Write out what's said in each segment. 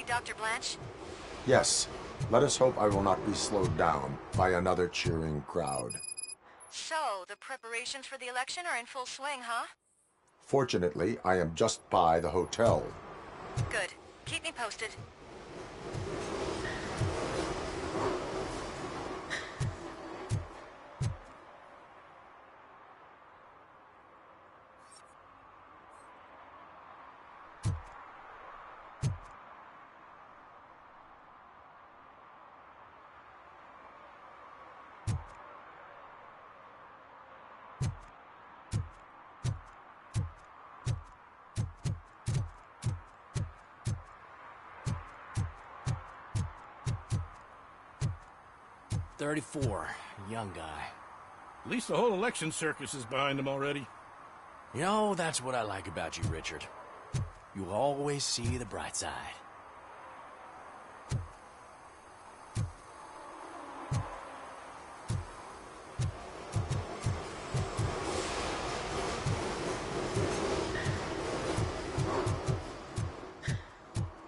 Dr. Blanche? Yes. Let us hope I will not be slowed down by another cheering crowd. So, the preparations for the election are in full swing, huh? Fortunately, I am just by the hotel. Good. Keep me posted. "34, young guy. At least the whole election circus is behind him already. You know, that's what I like about you, Richard. You always see the bright side.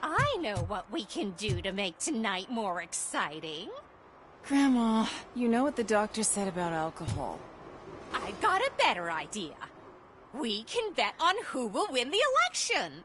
I know what we can do to make tonight more exciting. Grandma, you know what the doctor said about alcohol. I've got a better idea. We can bet on who will win the election.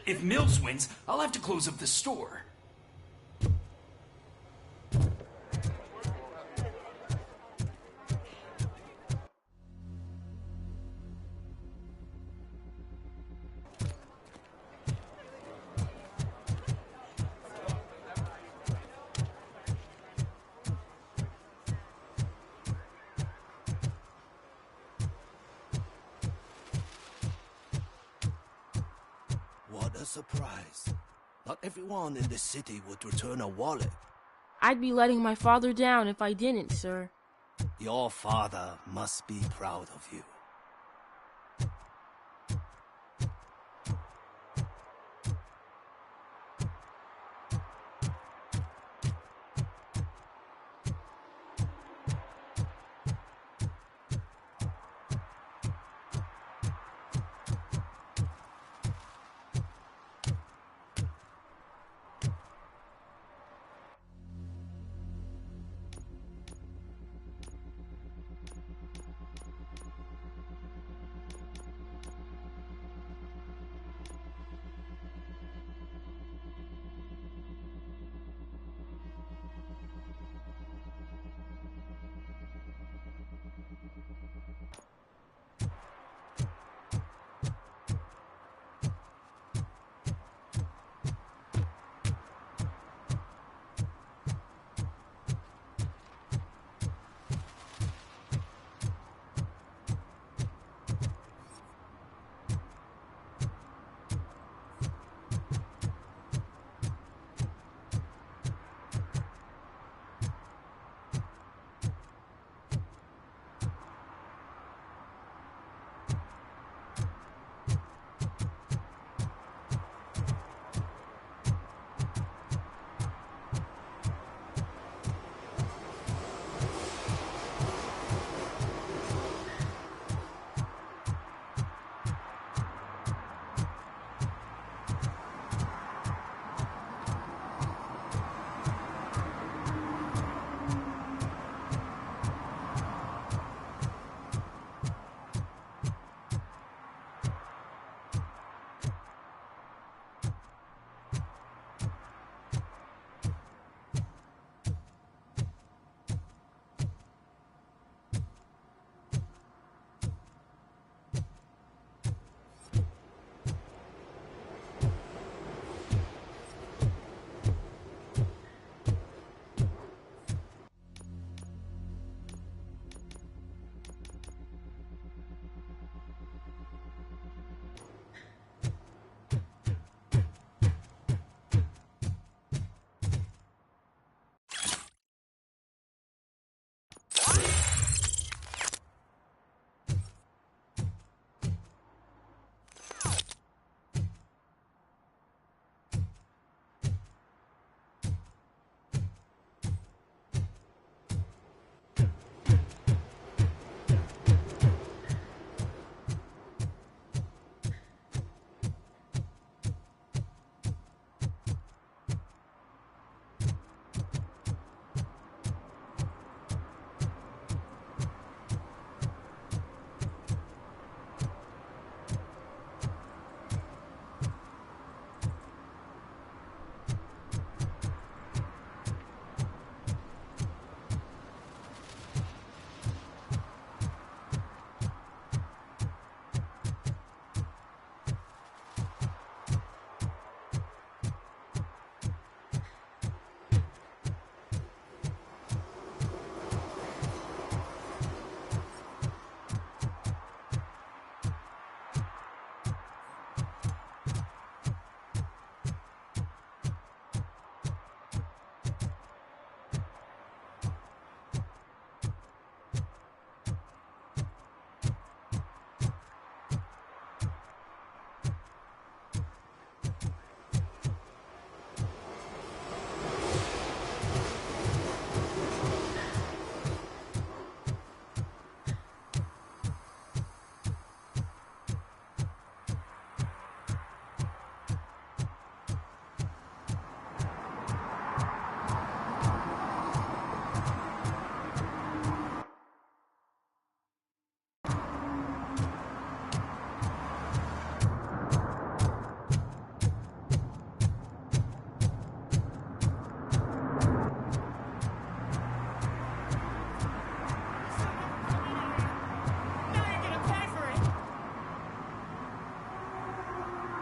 If Mills wins, I'll have to close up the store. What a surprise. Not everyone in the city would return a wallet. I'd be letting my father down if I didn't, sir. Your father must be proud of you.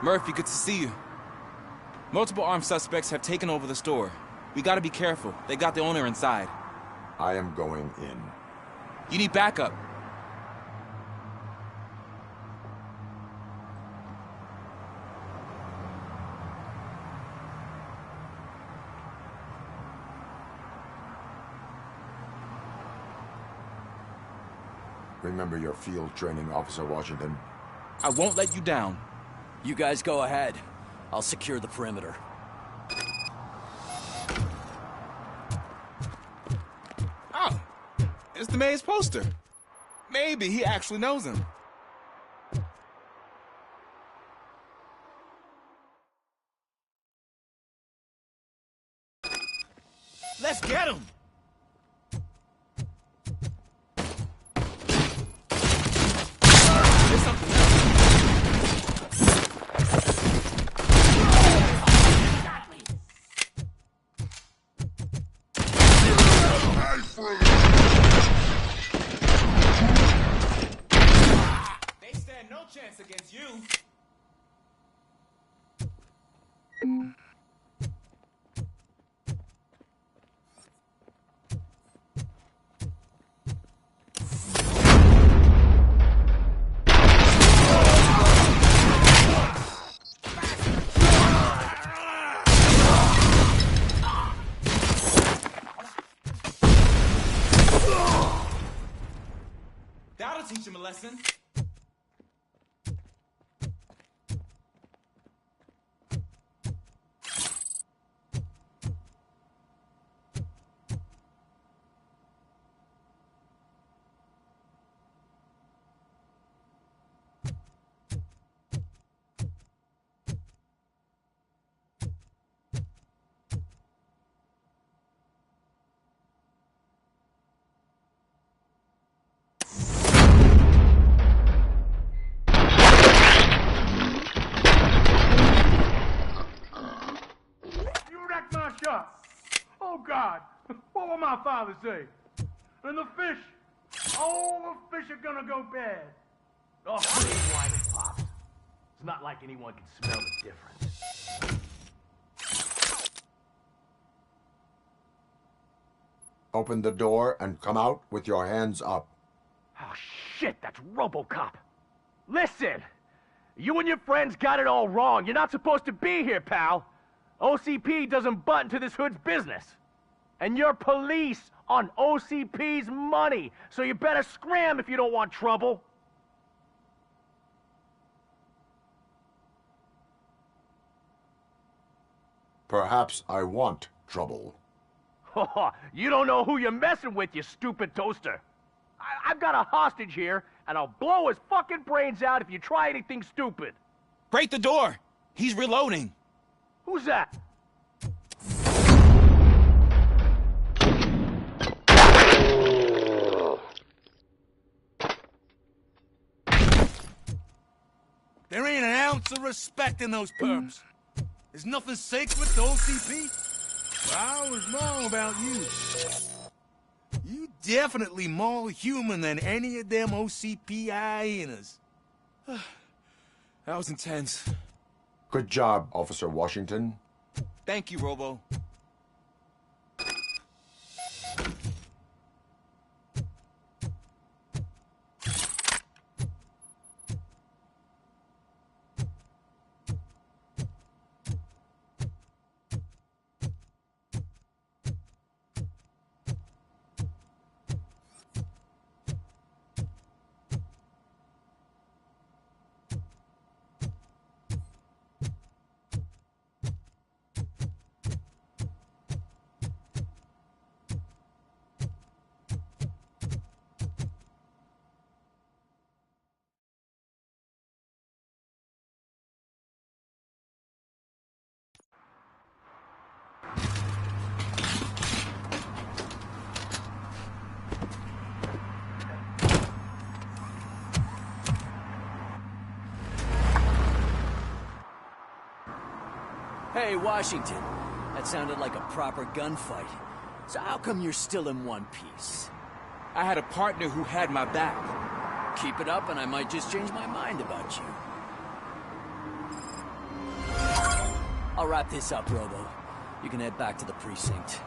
Murphy, good to see you. Multiple armed suspects have taken over the store. We gotta be careful. They got the owner inside. I am going in. You need backup. Remember your field training, Officer Washington. I won't let you down. You guys go ahead. I'll secure the perimeter. Oh, it's the mayor's poster. Maybe he actually knows him. Let's get him! There's something else. They stand no chance against you. That'll teach him a lesson. Oh, God, what will my father say? And the fish, all the fish are gonna go bad. Oh, wine and pops. It's not like anyone can smell the difference. Open the door and come out with your hands up. Oh, shit, that's Robocop. Listen, you and your friends got it all wrong. You're not supposed to be here, pal. OCP doesn't butt into this hood's business. And you're police on OCP's money, so you better scram if you don't want trouble. Perhaps I want trouble. You don't know who you're messing with, you stupid toaster. I've got a hostage here, and I'll blow his fucking brains out if you try anything stupid. Break the door! He's reloading. Who's that? There ain't an ounce of respect in those perps. There's nothing sacred to OCP. I was wrong about you. You definitely more human than any of them OCP hyenas. That was intense. Good job, Officer Washington. Thank you, Robo. Hey, Washington. That sounded like a proper gunfight. So how come you're still in one piece? I had a partner who had my back. Keep it up and I might just change my mind about you. I'll wrap this up, Robo. You can head back to the precinct.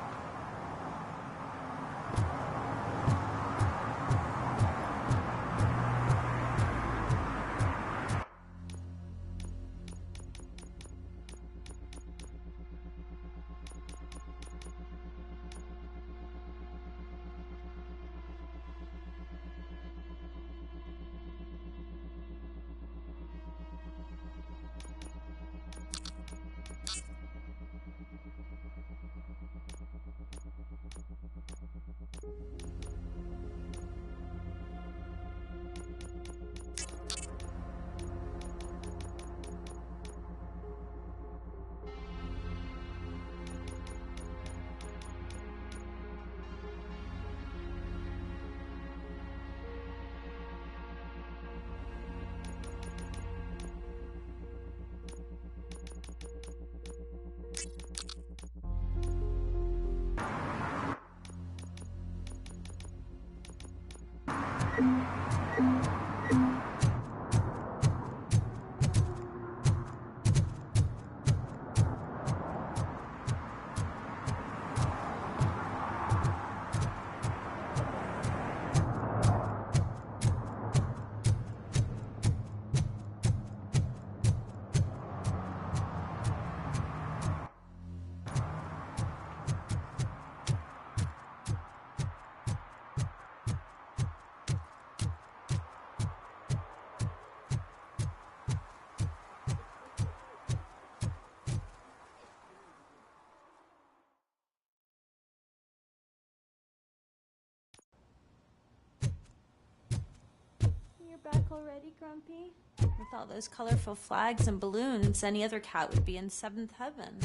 You're back already, Grumpy? With all those colorful flags and balloons, any other cat would be in seventh heaven.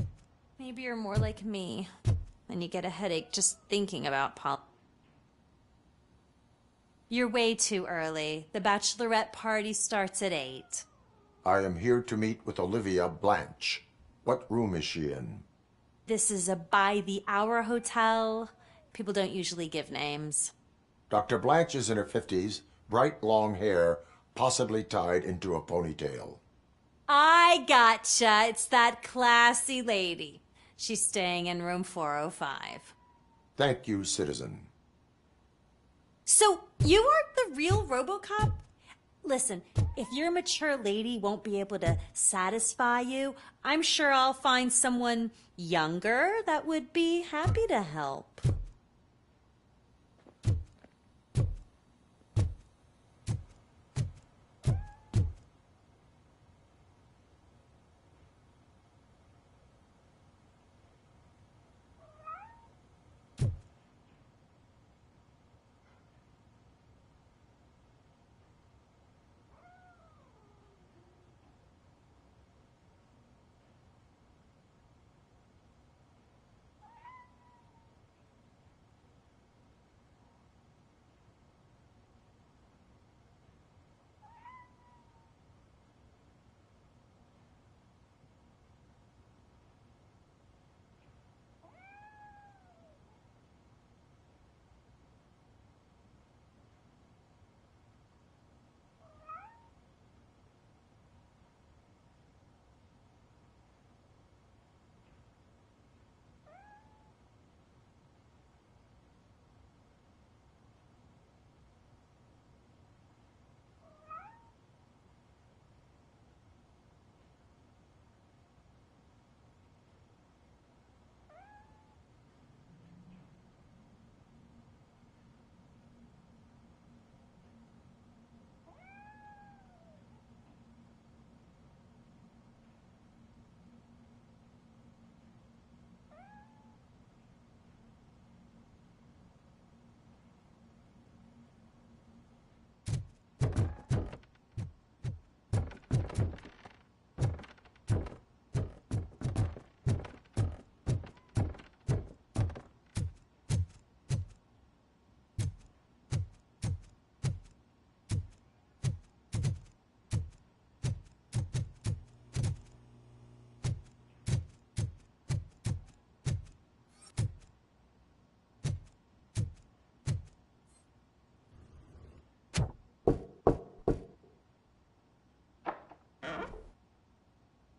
Maybe you're more like me, and you get a headache just thinking about You're way too early. The bachelorette party starts at 8. I am here to meet with Olivia Blanche. What room is she in? This is a by-the-hour hotel. People don't usually give names. Dr. Blanche is in her 50s, bright long hair, possibly tied into a ponytail. I gotcha. It's that classy lady. She's staying in room 405. Thank you, citizen. So, you aren't the real Robocop? Listen, if your mature lady won't be able to satisfy you, I'm sure I'll find someone younger that would be happy to help.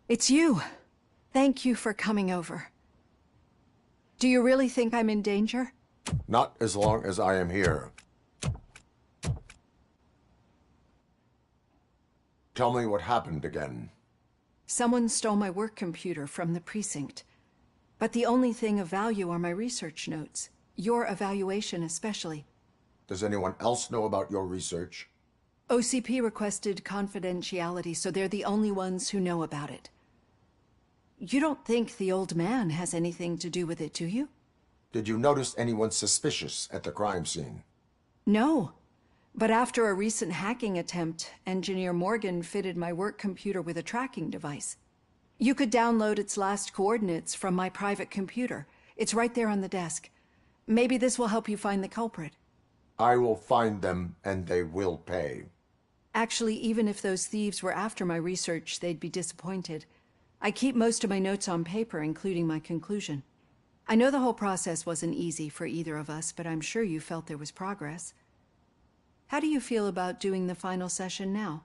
It's you. Thank you for coming over. Do you really think I'm in danger? Not as long as I am here. Tell me what happened again. Someone stole my work computer from the precinct. But the only thing of value are my research notes. Your evaluation especially. Does anyone else know about your research? OCP requested confidentiality, so they're the only ones who know about it. You don't think the old man has anything to do with it, do you? Did you notice anyone suspicious at the crime scene? No. But after a recent hacking attempt, Engineer Morgan fitted my work computer with a tracking device. You could download its last coordinates from my private computer. It's right there on the desk. Maybe this will help you find the culprit. I will find them, and they will pay. Actually, even if those thieves were after my research, they'd be disappointed. I keep most of my notes on paper, including my conclusion. I know the whole process wasn't easy for either of us, but I'm sure you felt there was progress. How do you feel about doing the final session now?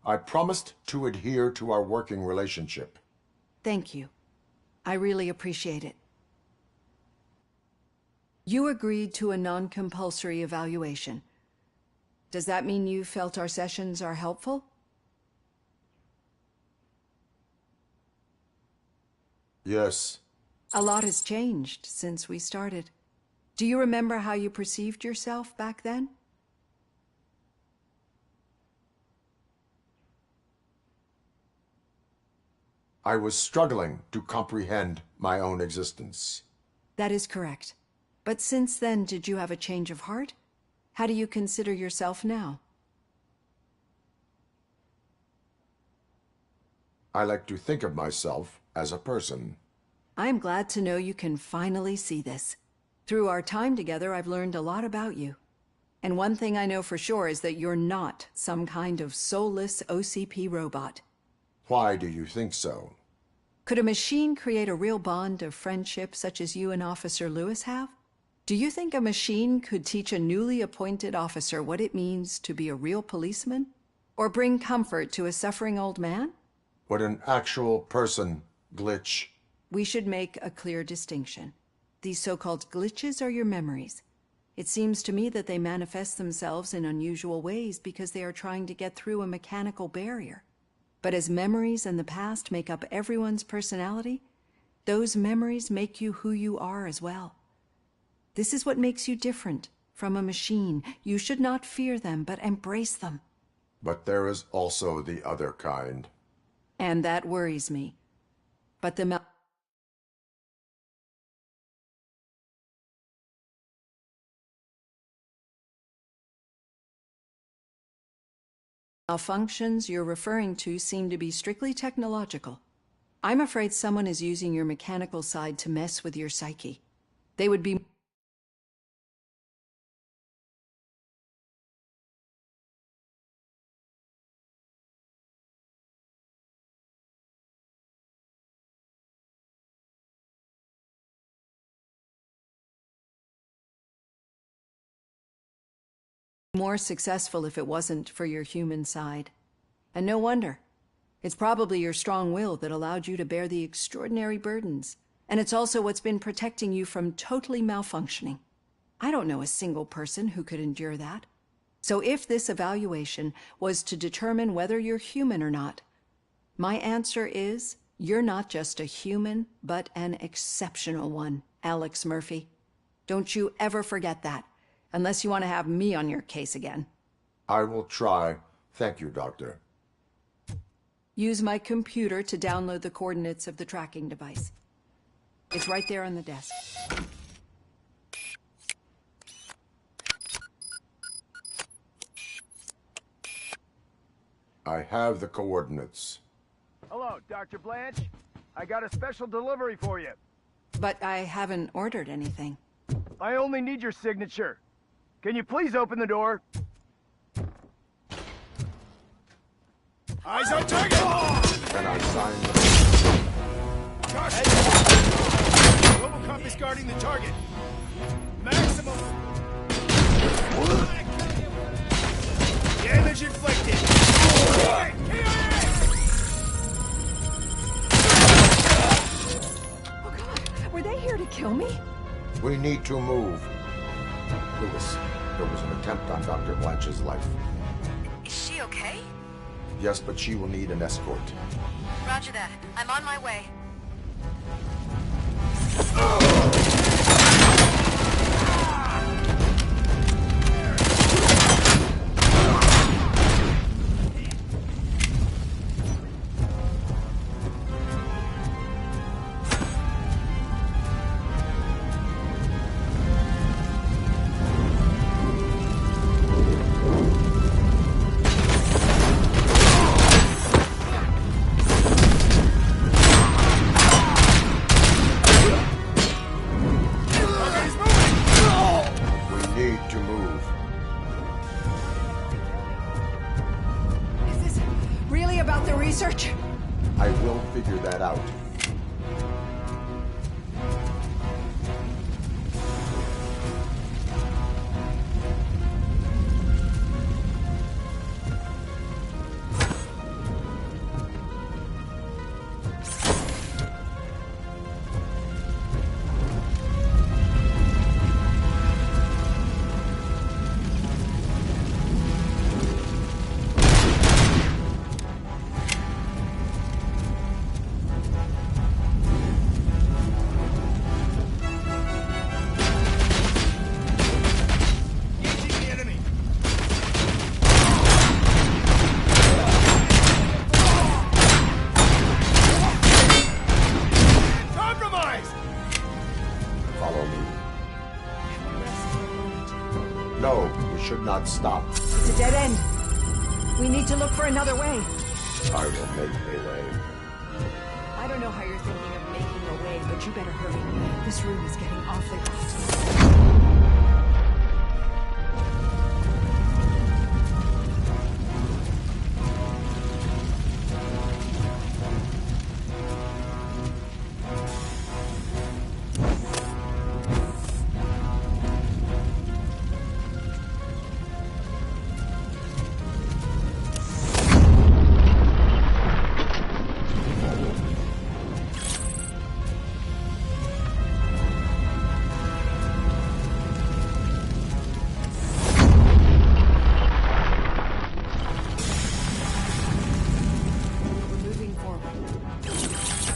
I promised to adhere to our working relationship. Thank you. I really appreciate it. You agreed to a non-compulsory evaluation. Does that mean you felt our sessions are helpful? Yes. A lot has changed since we started. Do you remember how you perceived yourself back then? I was struggling to comprehend my own existence. That is correct. But since then, did you have a change of heart? How do you consider yourself now? I like to think of myself as a person. I'm glad to know you can finally see this. Through our time together, I've learned a lot about you. And one thing I know for sure is that you're not some kind of soulless OCP robot. Why do you think so? Could a machine create a real bond of friendship such as you and Officer Lewis have? Do you think a machine could teach a newly appointed officer what it means to be a real policeman? Or bring comfort to a suffering old man? Would an actual person glitch? We should make a clear distinction. These so-called glitches are your memories. It seems to me that they manifest themselves in unusual ways because they are trying to get through a mechanical barrier. But as memories in the past make up everyone's personality, those memories make you who you are as well. This is what makes you different from a machine. You should not fear them, but embrace them. But there is also the other kind. And that worries me. But the malfunctions you're referring to seem to be strictly technological. I'm afraid someone is using your mechanical side to mess with your psyche. They would be more successful if it wasn't for your human side. And no wonder. It's probably your strong will that allowed you to bear the extraordinary burdens. And it's also what's been protecting you from totally malfunctioning. I don't know a single person who could endure that. So if this evaluation was to determine whether you're human or not, my answer is you're not just a human, but an exceptional one, Alex Murphy. Don't you ever forget that. Unless you want to have me on your case again. I will try. Thank you, Doctor. Use my computer to download the coordinates of the tracking device. It's right there on the desk. I have the coordinates. Hello, Dr. Blanche. I got a special delivery for you. But I haven't ordered anything. I only need your signature. Can you please open the door? Eyes on target! Can I sign the... Caution! Robocop is guarding the target. Maximum. Damage inflicted. kill me? We need to move. Lewis, there was an attempt on Dr. Blanche's life. Is she okay? Yes, but she will need an escort. Roger that. I'm on my way. Research? I will figure that out. No, we should not stop. It's a dead end. We need to look for another way. I will make a way. I don't know how you're thinking of making a way, but you better hurry. This room is getting awfully hot.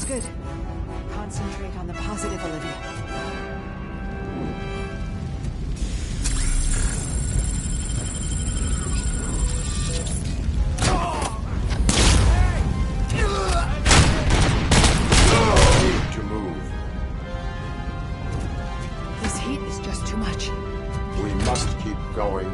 Good. Concentrate on the positive, Olivia. Need to move. This heat is just too much. We must keep going.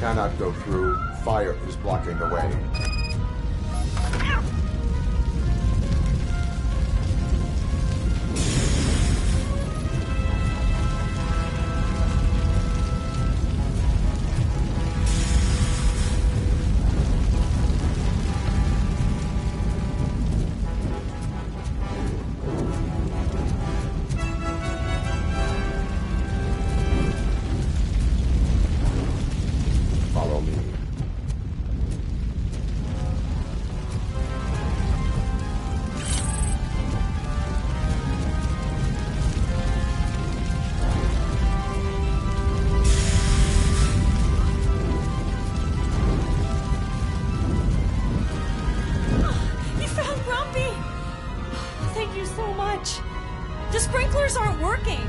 Cannot go through. Fire is blocking the way. Follow me. You found Grumpy! Thank you so much. The sprinklers aren't working.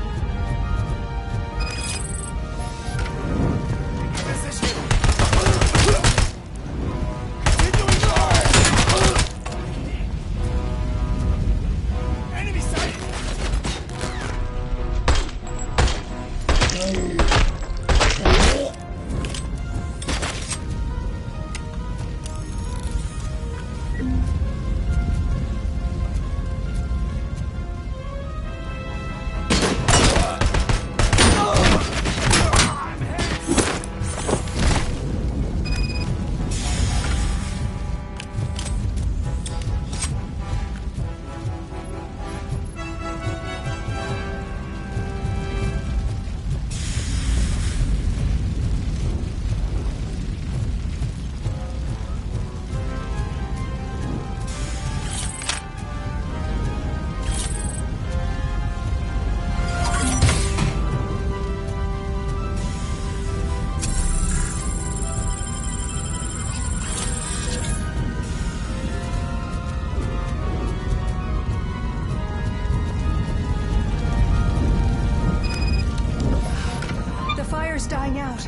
just dying out.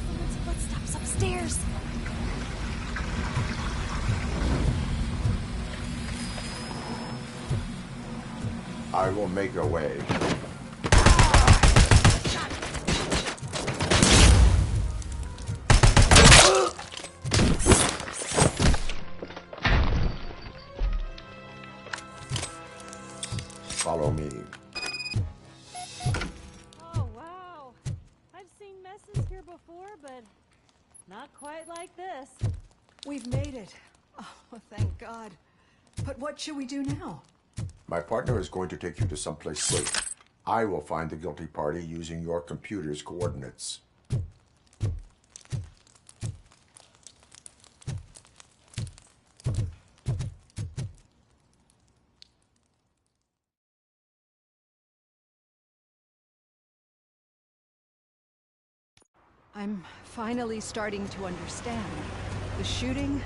Someone's footsteps upstairs. I will make a way. Follow me. Oh, wow. I've seen messes here before, but not quite like this. We've made it. Oh, thank God. But what should we do now? My partner is going to take you to someplace safe. I will find the guilty party using your computer's coordinates. I'm finally starting to understand. The shooting,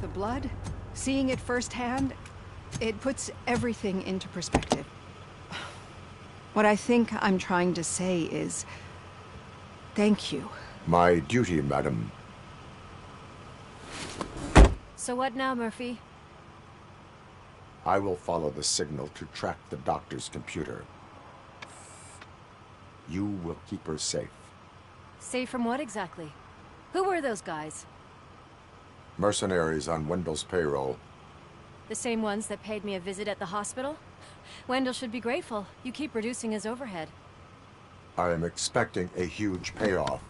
the blood, seeing it firsthand, it puts everything into perspective. What I think I'm trying to say is, thank you. My duty, madam. So what now, Murphy? I will follow the signal to track the doctor's computer. You will keep her safe. Safe from what exactly? Who were those guys? Mercenaries on Wendell's payroll. The same ones that paid me a visit at the hospital? Wendell should be grateful. You keep reducing his overhead. I am expecting a huge payoff.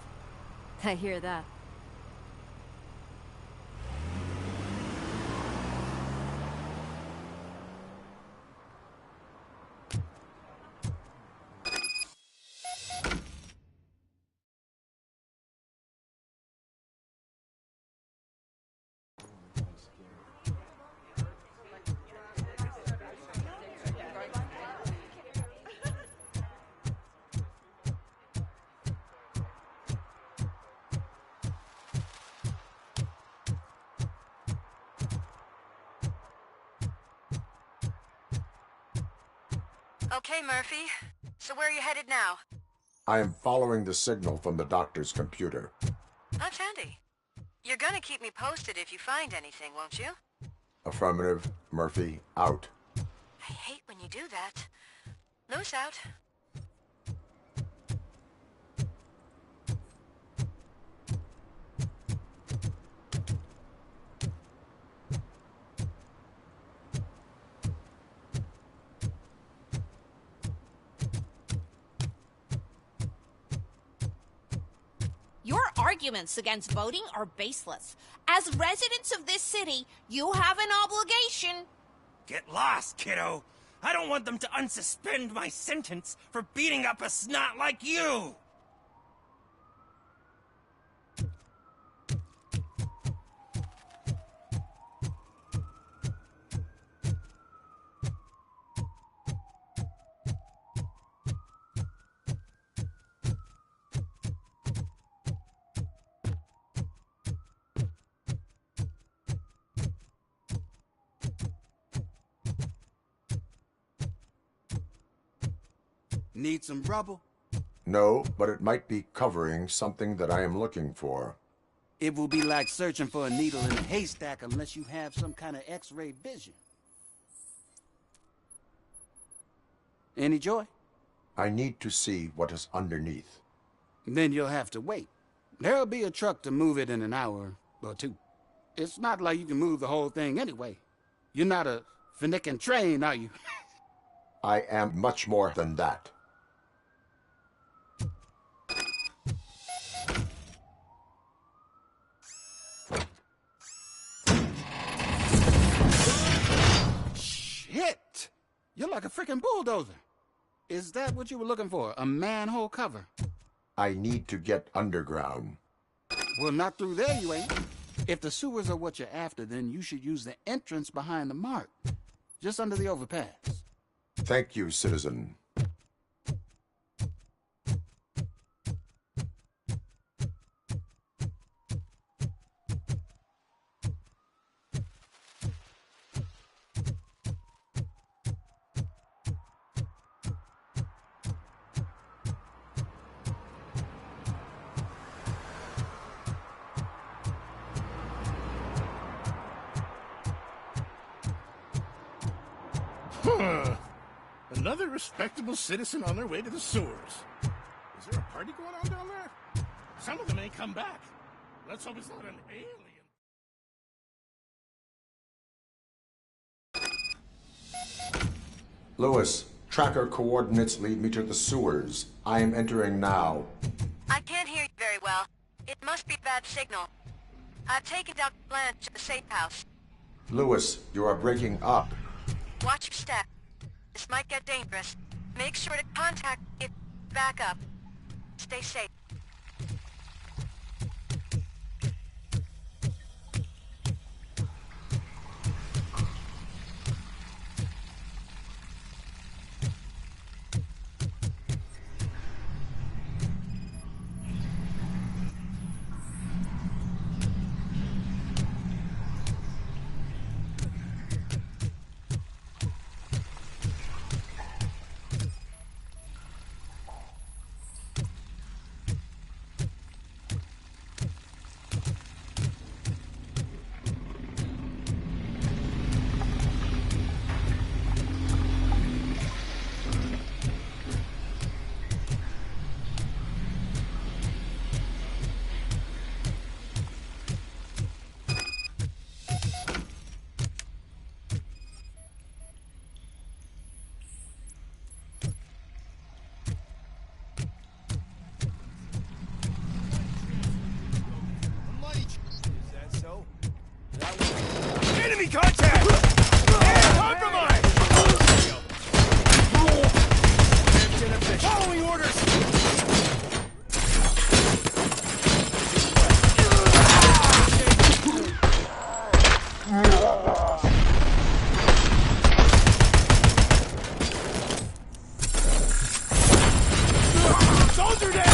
I hear that. Okay, Murphy. So where are you headed now? I am following the signal from the doctor's computer. That's handy. You're gonna keep me posted if you find anything, won't you? Affirmative. Murphy, out. I hate when you do that. Loose out. Your arguments against voting are baseless. As residents of this city, you have an obligation. Get lost, kiddo. I don't want them to unsuspend my sentence for beating up a snot like you. Need some rubble? No, but it might be covering something that I am looking for. It will be like searching for a needle in a haystack unless you have some kind of X-ray vision. Any joy? I need to see what is underneath. Then you'll have to wait. There'll be a truck to move it in an hour or two. It's not like you can move the whole thing anyway. You're not a finicking train, are you? I am much more than that. Shit! You're like a freaking bulldozer. Is that what you were looking for? A manhole cover? I need to get underground. Well, not through there, you ain't. If the sewers are what you're after, then you should use the entrance behind the mark. Just under the overpass. Thank you, citizen. Huh. Another respectable citizen on their way to the sewers. Is there a party going on down there? Some of them ain't come back. Let's hope it's not an alien. Lewis, tracker coordinates lead me to the sewers. I am entering now. I can't hear you very well. It must be a bad signal. I've taken Dr. Blanche to the safe house. Lewis, you are breaking up. Watch your step. This might get dangerous. Make sure to contact it. Back up. Stay safe. Enemy contact! And compromise! Following orders! Soldier down!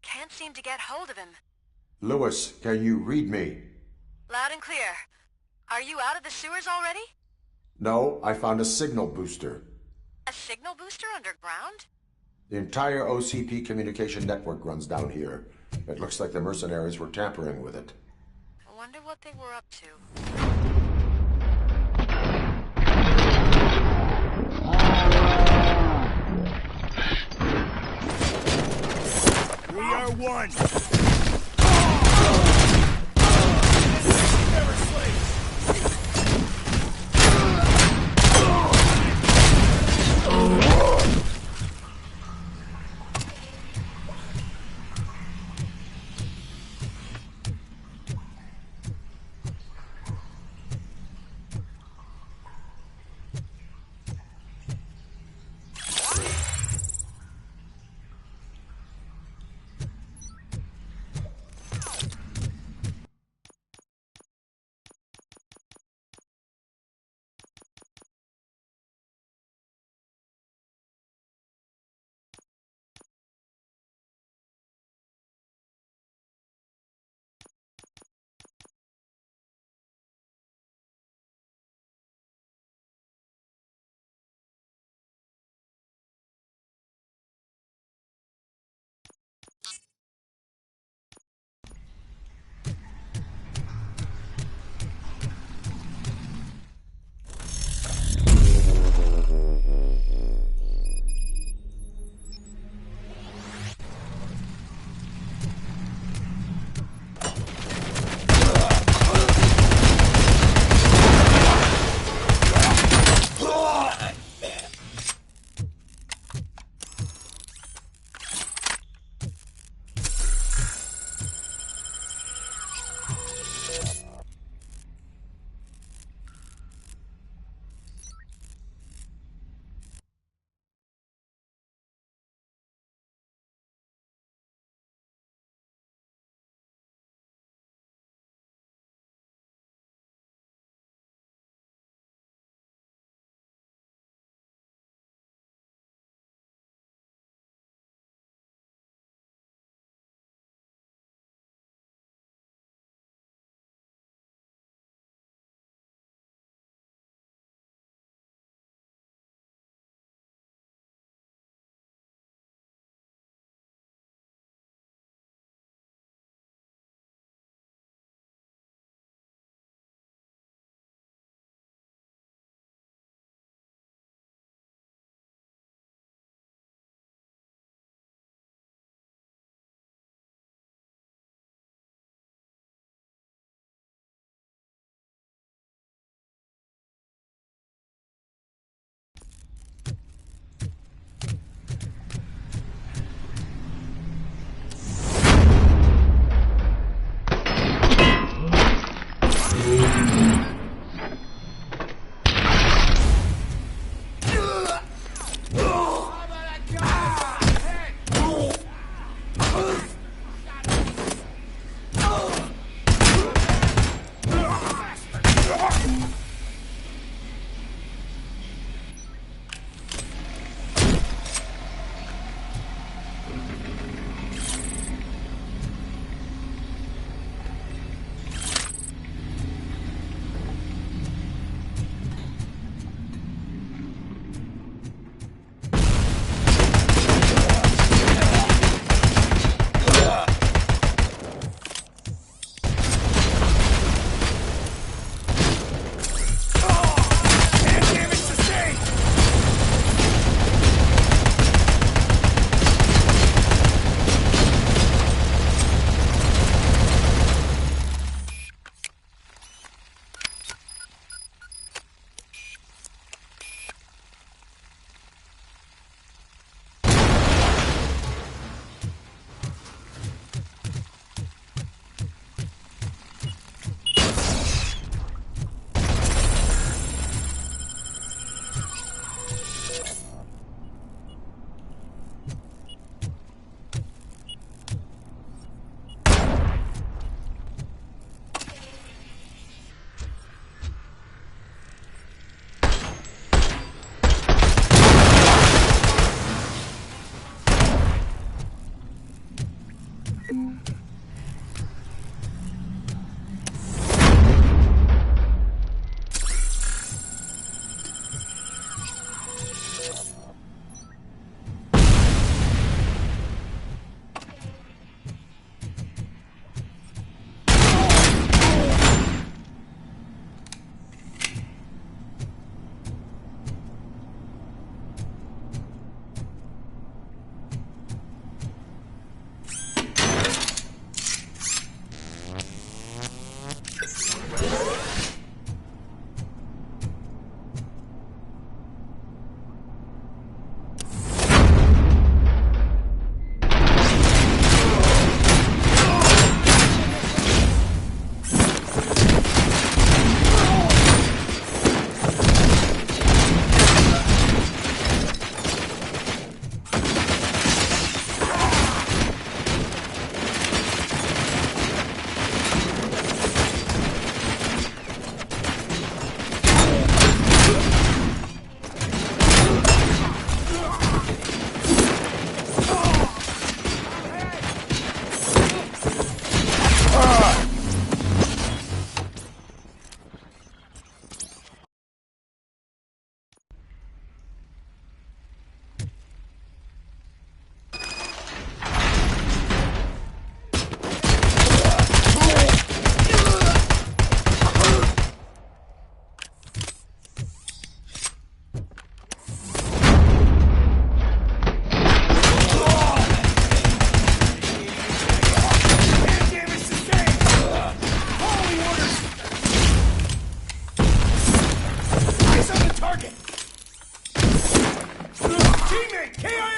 Can't seem to get hold of him. Lewis, can you read me? Loud and clear. Are you out of the sewers already? No, I found a signal booster. A signal booster underground? The entire OCP communication network runs down here. It looks like the mercenaries were tampering with it. I wonder what they were up to. We are one! Never slaves! KIA!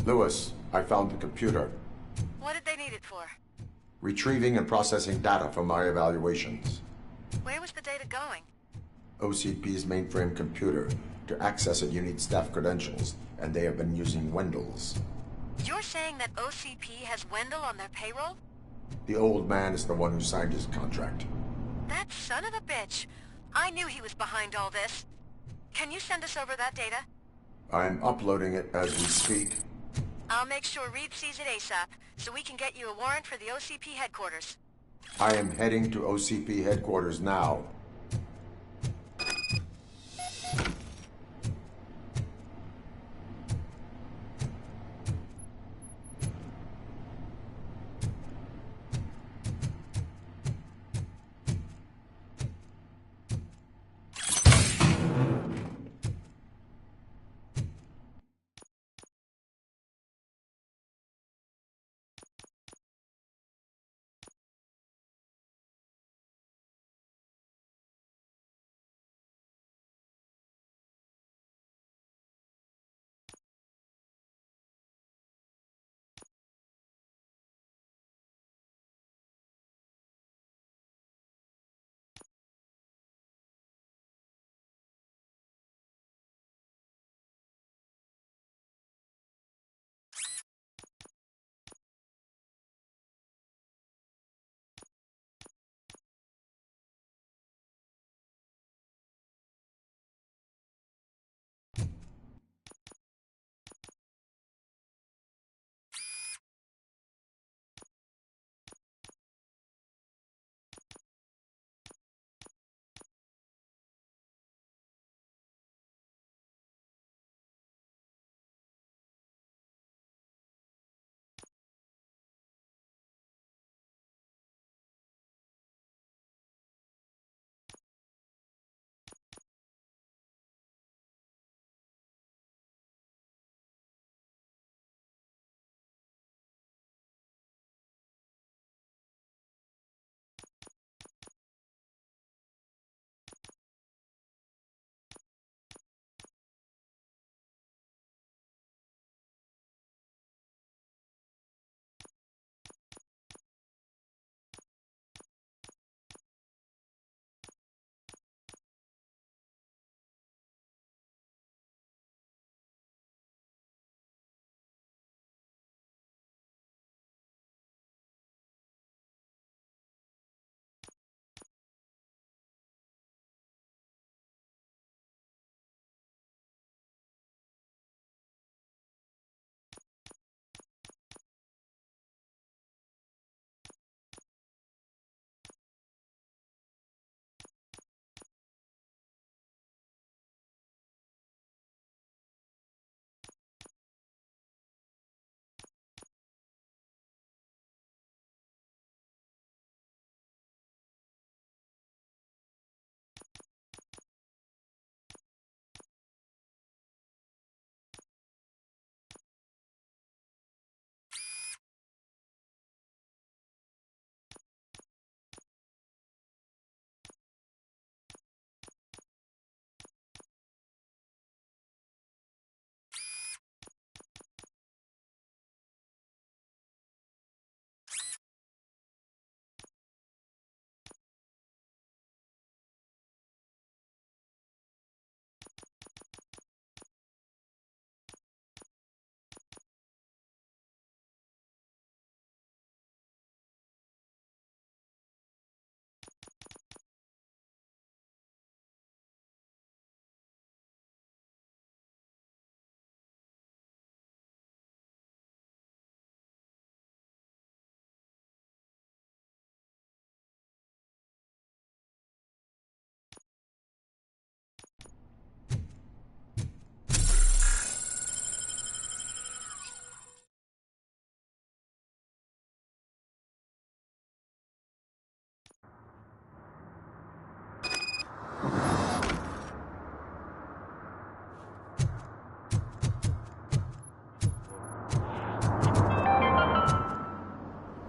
Lewis, I found the computer. What did they need it for? Retrieving and processing data from my evaluations. Where was the data going? OCP's mainframe computer. To access it, you need staff credentials, and they have been using Wendell's. You're saying that OCP has Wendell on their payroll? The old man is the one who signed his contract. That son of a bitch. I knew he was behind all this. Can you send us over that data? I'm uploading it as we speak. I'll make sure Reed sees it ASAP, so we can get you a warrant for the OCP headquarters. I am heading to OCP headquarters now.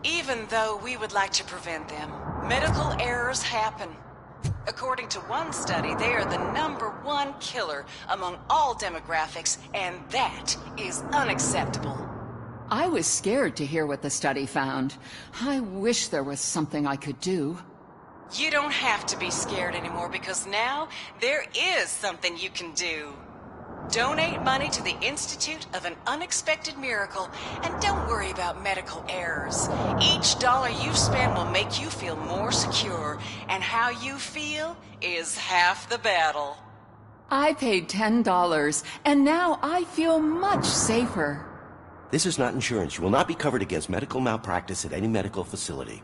Even though we would like to prevent them, medical errors happen. According to one study, they are the #1 killer among all demographics, and that is unacceptable. I was scared to hear what the study found. I wish there was something I could do. You don't have to be scared anymore because now there is something you can do. Donate money to the Institute of an Unexpected Miracle, and don't worry about medical errors. Each dollar you spend will make you feel more secure, and how you feel is half the battle. I paid $10, and now I feel much safer. This is not insurance. You will not be covered against medical malpractice at any medical facility.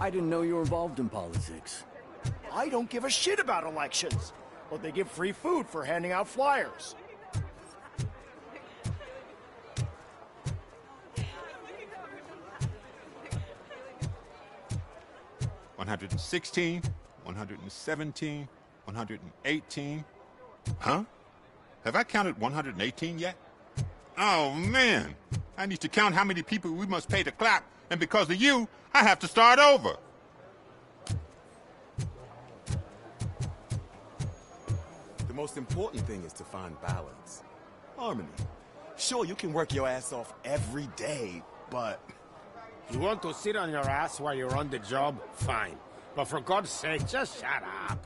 I didn't know you were involved in politics. I don't give a shit about elections, but they give free food for handing out flyers. $116, $117, $118. Huh? Have I counted 118 yet? Oh, man. I need to count how many people we must pay to clap, and because of you, I have to start over. The most important thing is to find balance. Harmony. Sure, you can work your ass off every day, but... You want to sit on your ass while you're on the job? Fine. But for God's sake, just shut up.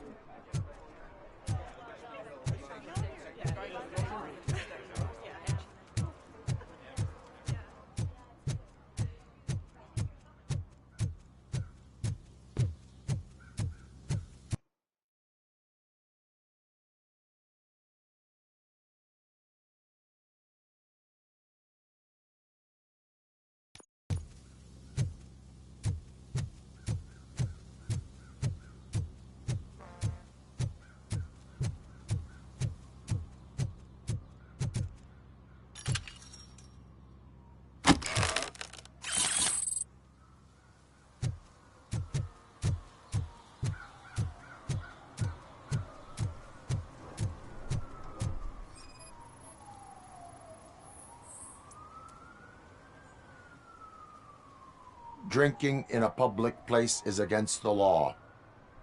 Drinking in a public place is against the law.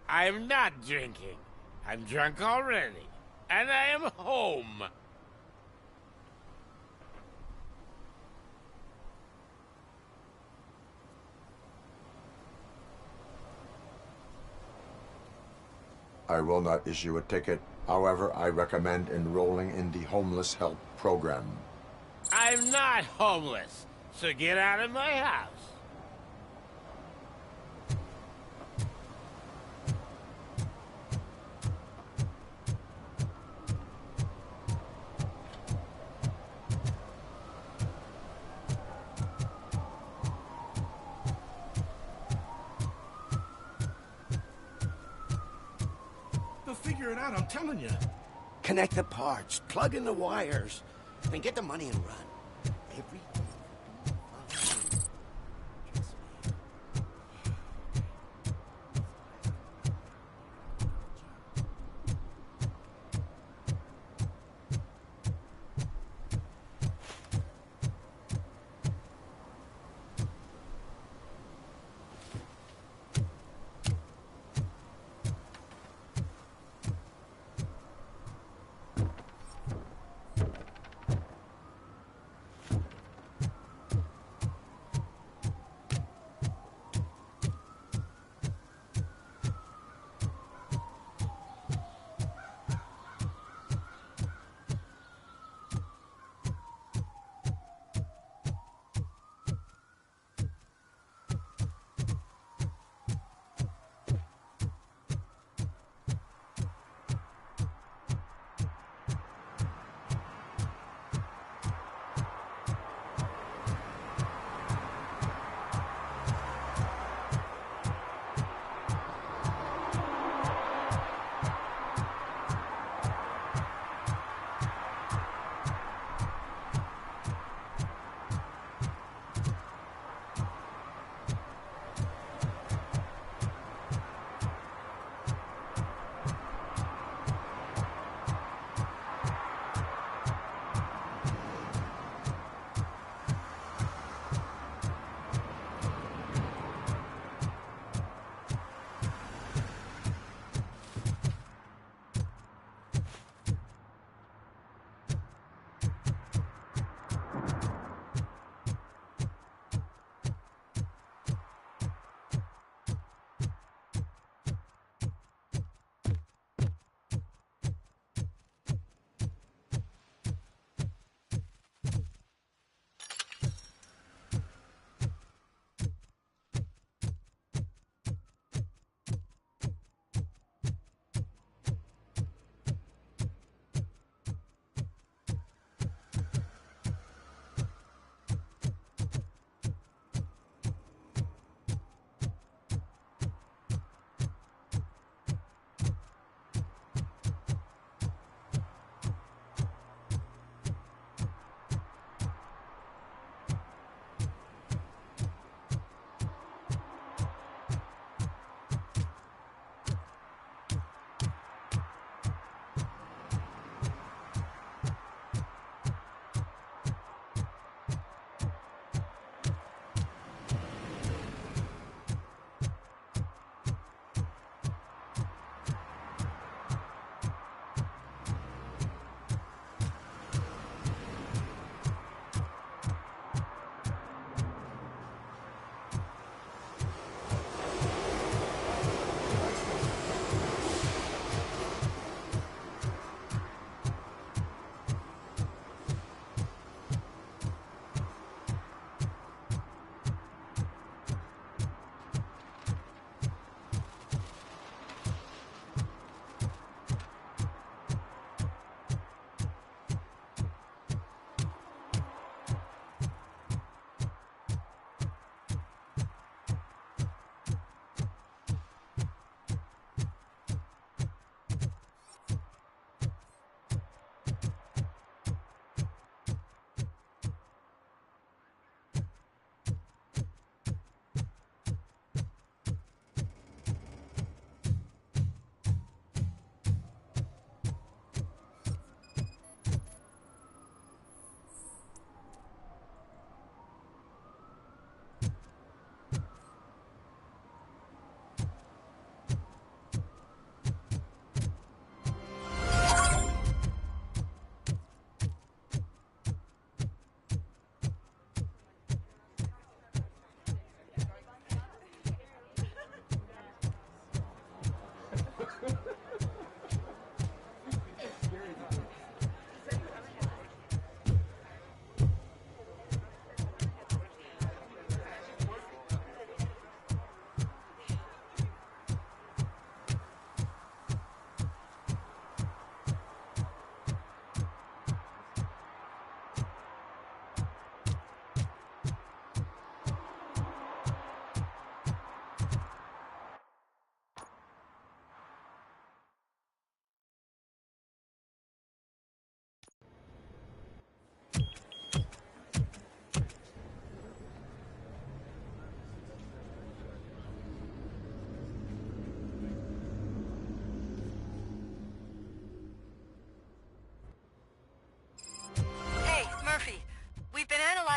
I'm not drinking. I'm drunk already. And I am home. I will not issue a ticket. However, I recommend enrolling in the homeless help program. I'm not homeless, so get out of my house. They'll figure it out, I'm telling you. Connect the parts, plug in the wires, and get the money and run. Every...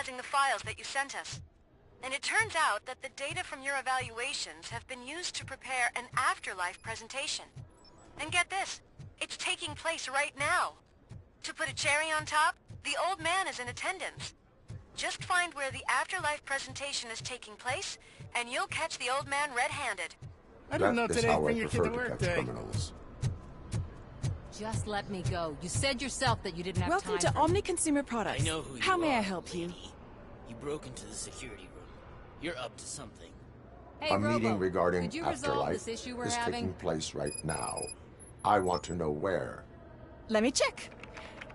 analyzing the files that you sent us. And it turns out that the data from your evaluations have been used to prepare an afterlife presentation. And get this, it's taking place right now. To put a cherry on top, the old man is in attendance. Just find where the afterlife presentation is taking place, and you'll catch the old man red-handed. I didn't know That is today how I bring your kid prefer to to work catch day. criminals. Just let me go. You said yourself that you didn't have Welcome time to for Omni Consumer Products. I know who How you may are, I help you? lady. You broke into the security room. You're up to something. Hey, A meeting Robo, regarding could you resolve afterlife this issue we're is having? taking place right now. I want to know where. Let me check.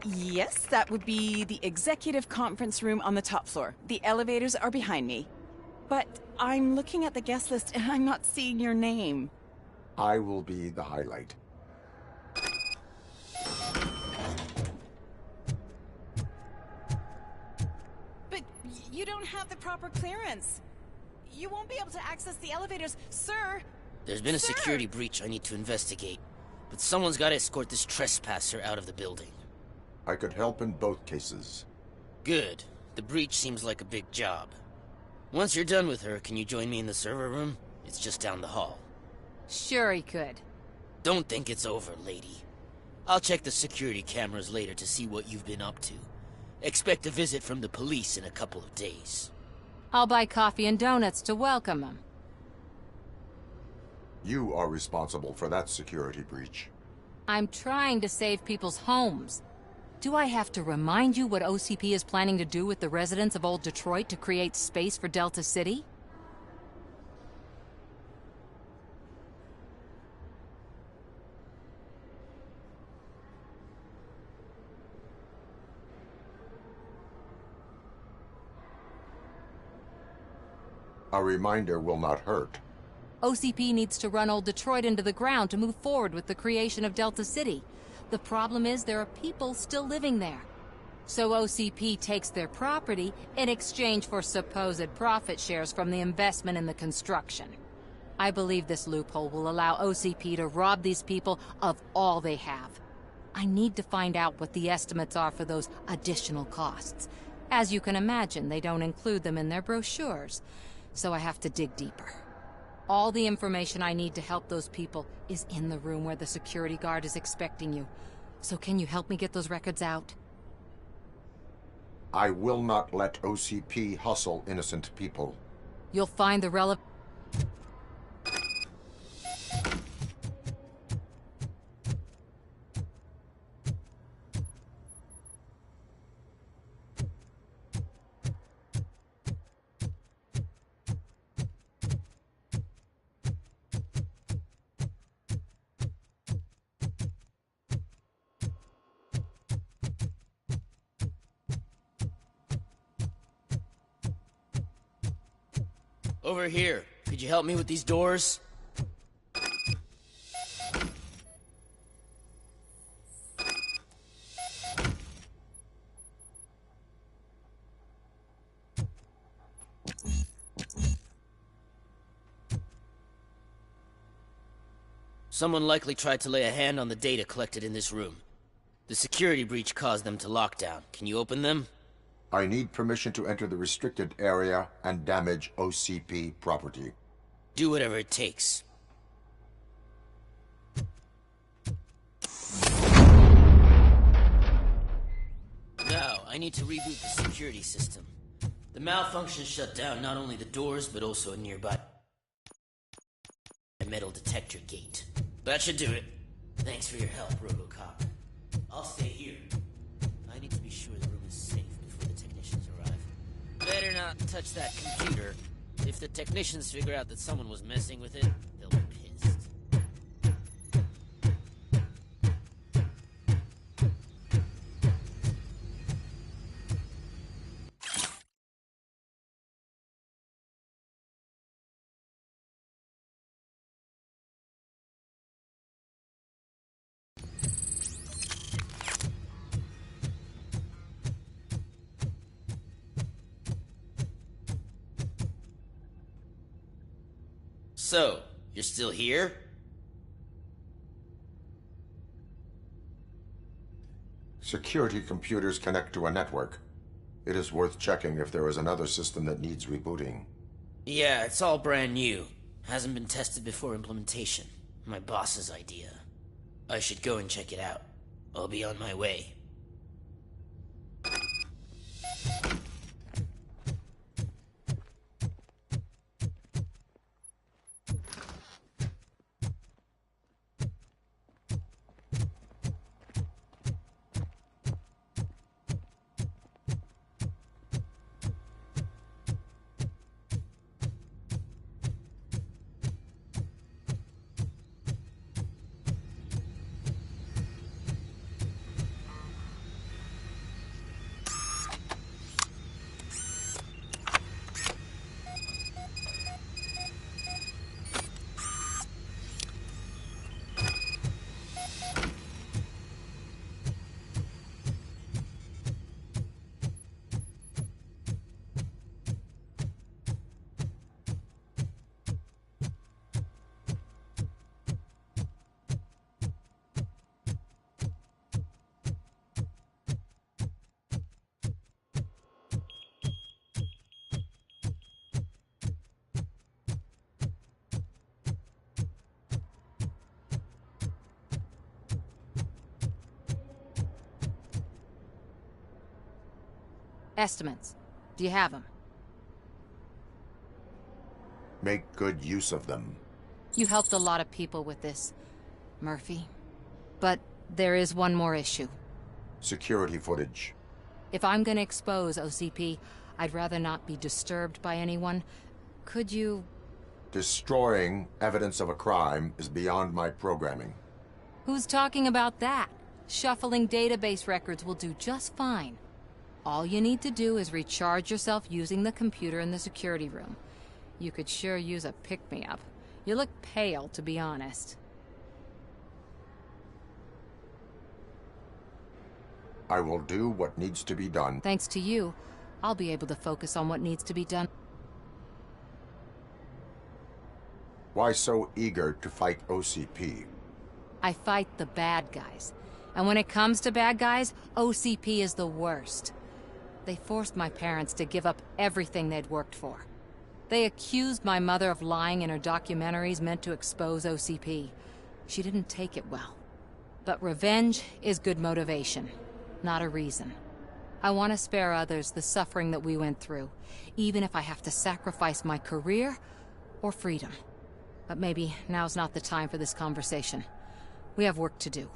Yes, that would be the executive conference room on the top floor. The elevators are behind me. But I'm looking at the guest list and I'm not seeing your name. I will be the highlight. But you don't have the proper clearance. You won't be able to access the elevators, sir. There's been a Sir! security breach I need to investigate, but someone's got to escort this trespasser out of the building. I could help in both cases. Good. The breach seems like a big job. Once you're done with her, can you join me in the server room? It's just down the hall. Sure he could. Don't think it's over, lady. I'll check the security cameras later to see what you've been up to. Expect a visit from the police in a couple of days. I'll buy coffee and donuts to welcome him. You are responsible for that security breach. I'm trying to save people's homes. Do I have to remind you what OCP is planning to do with the residents of Old Detroit to create space for Delta City? A reminder will not hurt. OCP needs to run Old Detroit into the ground to move forward with the creation of Delta City. The problem is there are people still living there. So OCP takes their property in exchange for supposed profit shares from the investment in the construction. I believe this loophole will allow OCP to rob these people of all they have. I need to find out what the estimates are for those additional costs. As you can imagine, they don't include them in their brochures, so I have to dig deeper. All the information I need to help those people is in the room where the security guard is expecting you. So can you help me get those records out? I will not let OCP hustle innocent people. You'll find the relevant... Over here. Could you help me with these doors? Someone likely tried to lay a hand on the data collected in this room. The security breach caused them to lock down. Can you open them? I need permission to enter the restricted area and damage OCP property. Do whatever it takes. Now, I need to reboot the security system. The malfunction shut down not only the doors, but also a nearby metal detector gate. That should do it. Thanks for your help, Robocop. I'll stay here. I need to be sure the room is safe before the technicians arrive. Better not touch that computer. If the technicians figure out that someone was messing with it, they'll be pissed. So, you're still here? Security computers connect to a network. It is worth checking if there is another system that needs rebooting. Yeah, it's all brand new. Hasn't been tested before implementation. My boss's idea. I should go and check it out. I'll be on my way. Estimates. Do you have them? Make good use of them. You helped a lot of people with this, Murphy. But there is one more issue. Security footage. If I'm gonna expose OCP, I'd rather not be disturbed by anyone. Could you... Destroying evidence of a crime is beyond my programming. Who's talking about that? Shuffling database records will do just fine. All you need to do is recharge yourself using the computer in the security room. You could sure use a pick-me-up. You look pale, to be honest. I will do what needs to be done. Thanks to you, I'll be able to focus on what needs to be done. Why so eager to fight OCP? I fight the bad guys. And when it comes to bad guys, OCP is the worst. They forced my parents to give up everything they'd worked for. They accused my mother of lying in her documentaries meant to expose OCP. She didn't take it well. But revenge is good motivation, not a reason. I want to spare others the suffering that we went through, even if I have to sacrifice my career or freedom. But maybe now's not the time for this conversation. We have work to do.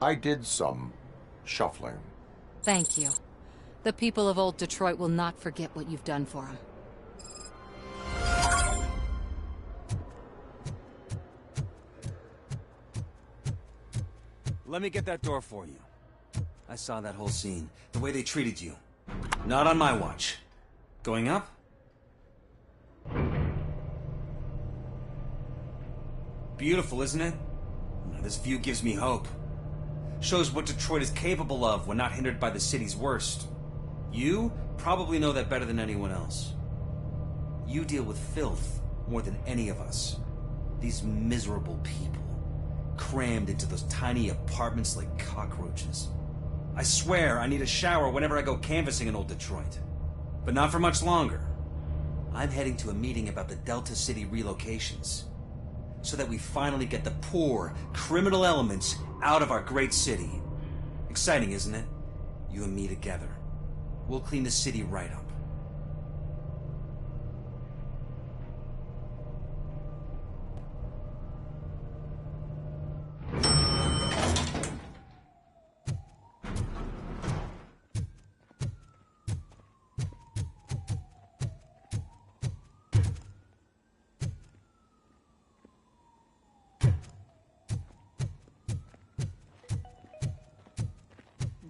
I did some shuffling. Thank you. The people of Old Detroit will not forget what you've done for them. Let me get that door for you. I saw that whole scene. The way they treated you. Not on my watch. Going up? Beautiful, isn't it? This view gives me hope. Shows what Detroit is capable of when not hindered by the city's worst. You probably know that better than anyone else. You deal with filth more than any of us. These miserable people, crammed into those tiny apartments like cockroaches. I swear I need a shower whenever I go canvassing in old Detroit. But not for much longer. I'm heading to a meeting about the Delta City relocations, so that we finally get the poor, criminal elements out of our great city. Exciting, isn't it? You and me together. We'll clean the city right up.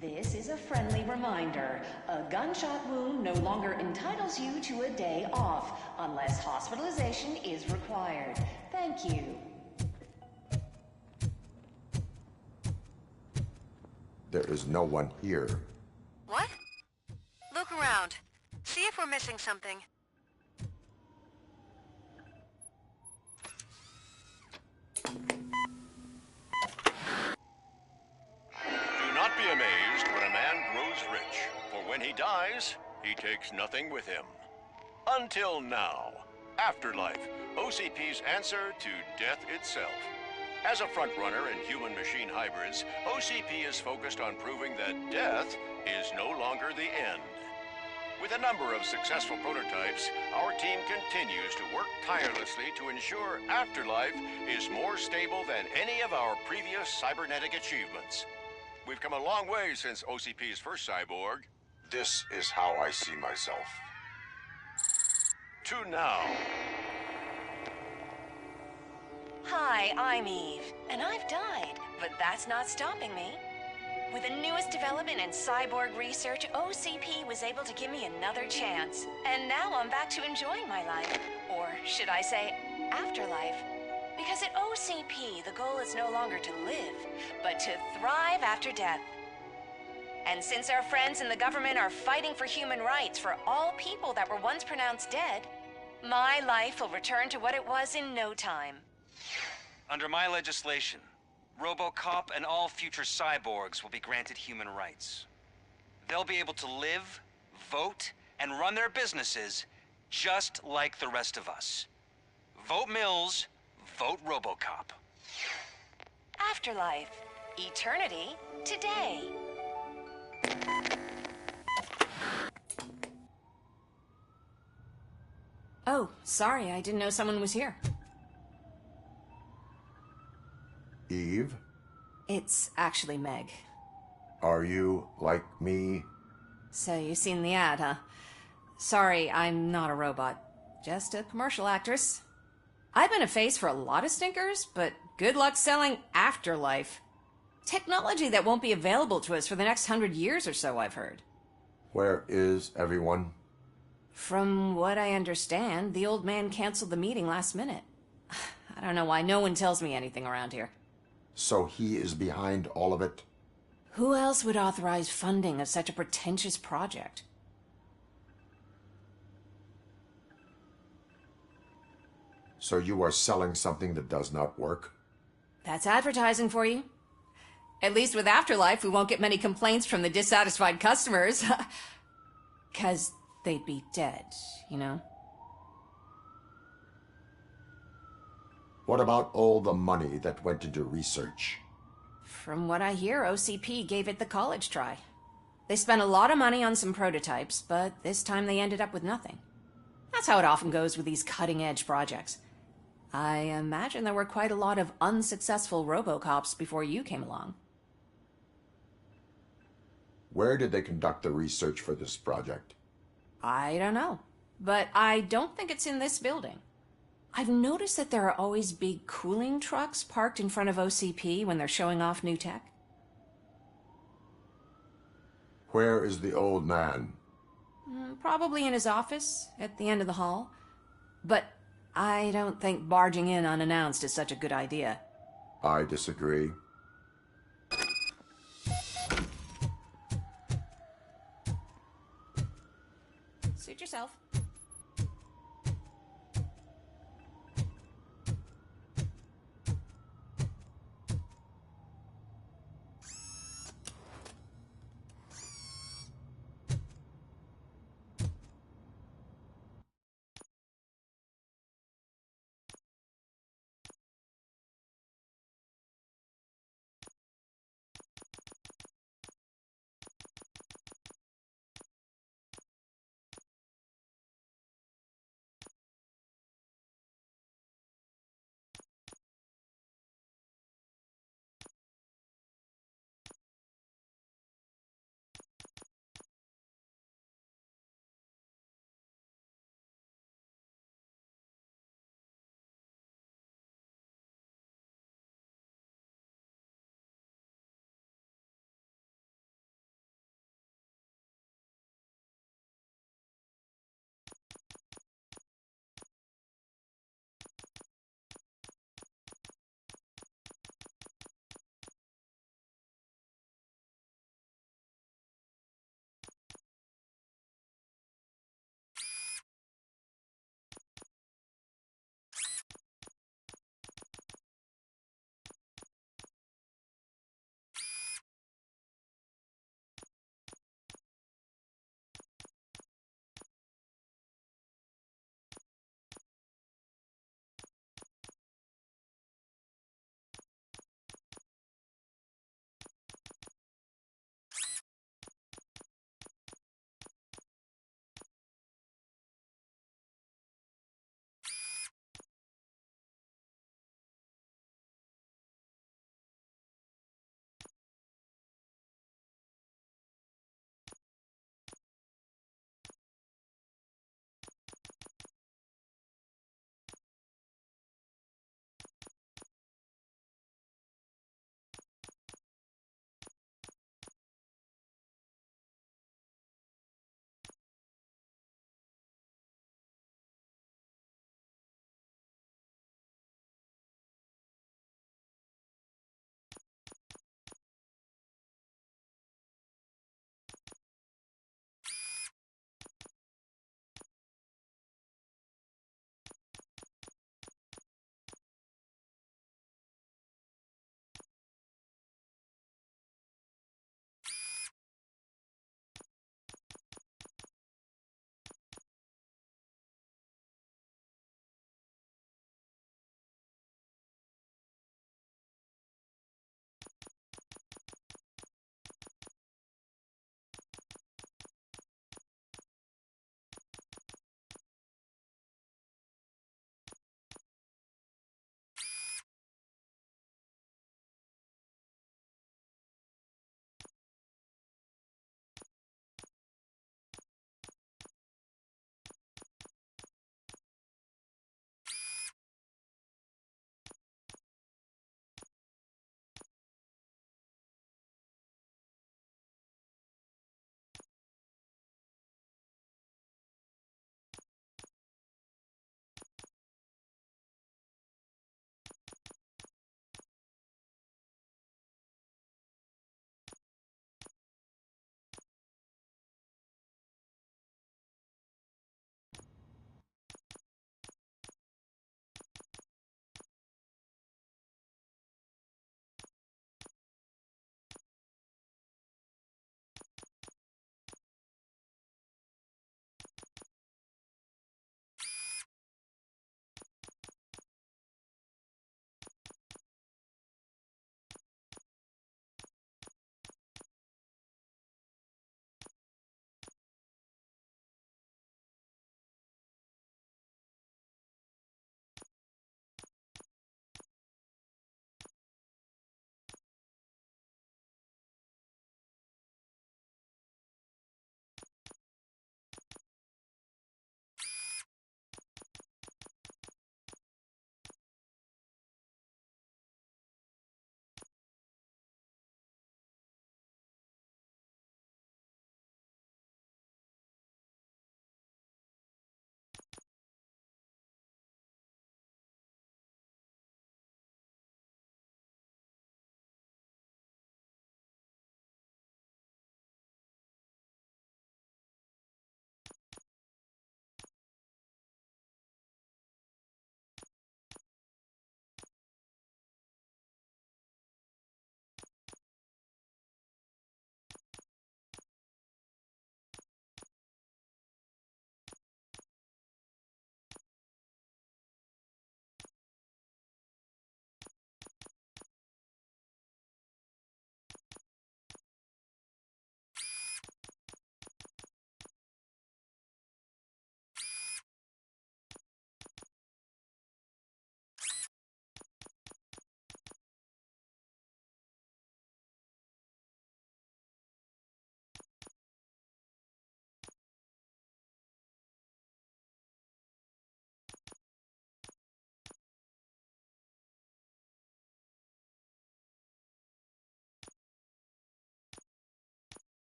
This is a friendly reminder. A gunshot wound no longer entitles you to a day off, unless hospitalization is required. Thank you. There is no one here. What? Look around. See if we're missing something. Do not be amazed when a man grows rich, for when he dies, he takes nothing with him. Until now. Afterlife, OCP's answer to death itself. As a frontrunner in human-machine hybrids, OCP is focused on proving that death is no longer the end. With a number of successful prototypes, our team continues to work tirelessly to ensure Afterlife is more stable than any of our previous cybernetic achievements. We've come a long way since OCP's first cyborg. This is how I see myself. To now. Hi, I'm Eve, and I've died, but that's not stopping me. With the newest development in cyborg research, OCP was able to give me another chance. And now I'm back to enjoying my life. Or should I say, afterlife. Because at OCP, the goal is no longer to live, but to thrive after death. And since our friends in the government are fighting for human rights for all people that were once pronounced dead, my life will return to what it was in no time. Under my legislation, Robocop and all future cyborgs will be granted human rights. They'll be able to live, vote, and run their businesses just like the rest of us. Vote Mills, vote Robocop. Afterlife. Eternity. Today. Oh, sorry, I didn't know someone was here. Eve, It's actually Meg. are you like me? So you've seen the ad, huh? Sorry, I'm not a robot. Just a commercial actress. I've been a face for a lot of stinkers, but good luck selling Afterlife. Technology that won't be available to us for the next 100 years or so, I've heard. Where is everyone? From what I understand, the old man canceled the meeting last minute. I don't know why no one tells me anything around here. So he is behind all of it? Who else would authorize funding of such a pretentious project? So you are selling something that does not work? That's advertising for you. At least with Afterlife, we won't get many complaints from the dissatisfied customers. 'Cause they'd be dead, you know? What about all the money that went into research? From what I hear, OCP gave it the college try. They spent a lot of money on some prototypes, but this time they ended up with nothing. That's how it often goes with these cutting-edge projects. I imagine there were quite a lot of unsuccessful Robocops before you came along. Where did they conduct the research for this project? I don't know, but I don't think it's in this building. I've noticed that there are always big cooling trucks parked in front of OCP when they're showing off new tech. Where is the old man? Probably in his office, at the end of the hall. But I don't think barging in unannounced is such a good idea. I disagree. Suit yourself.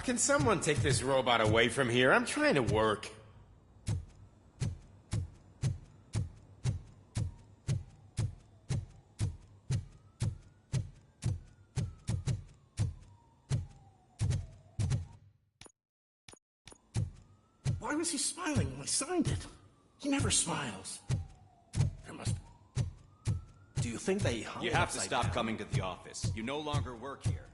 Can someone take this robot away from here? I'm trying to work. Why was he smiling when I signed it? He never smiles. There must be. Do you think they hung You it have to upside stop down? coming to the office. You no longer work here.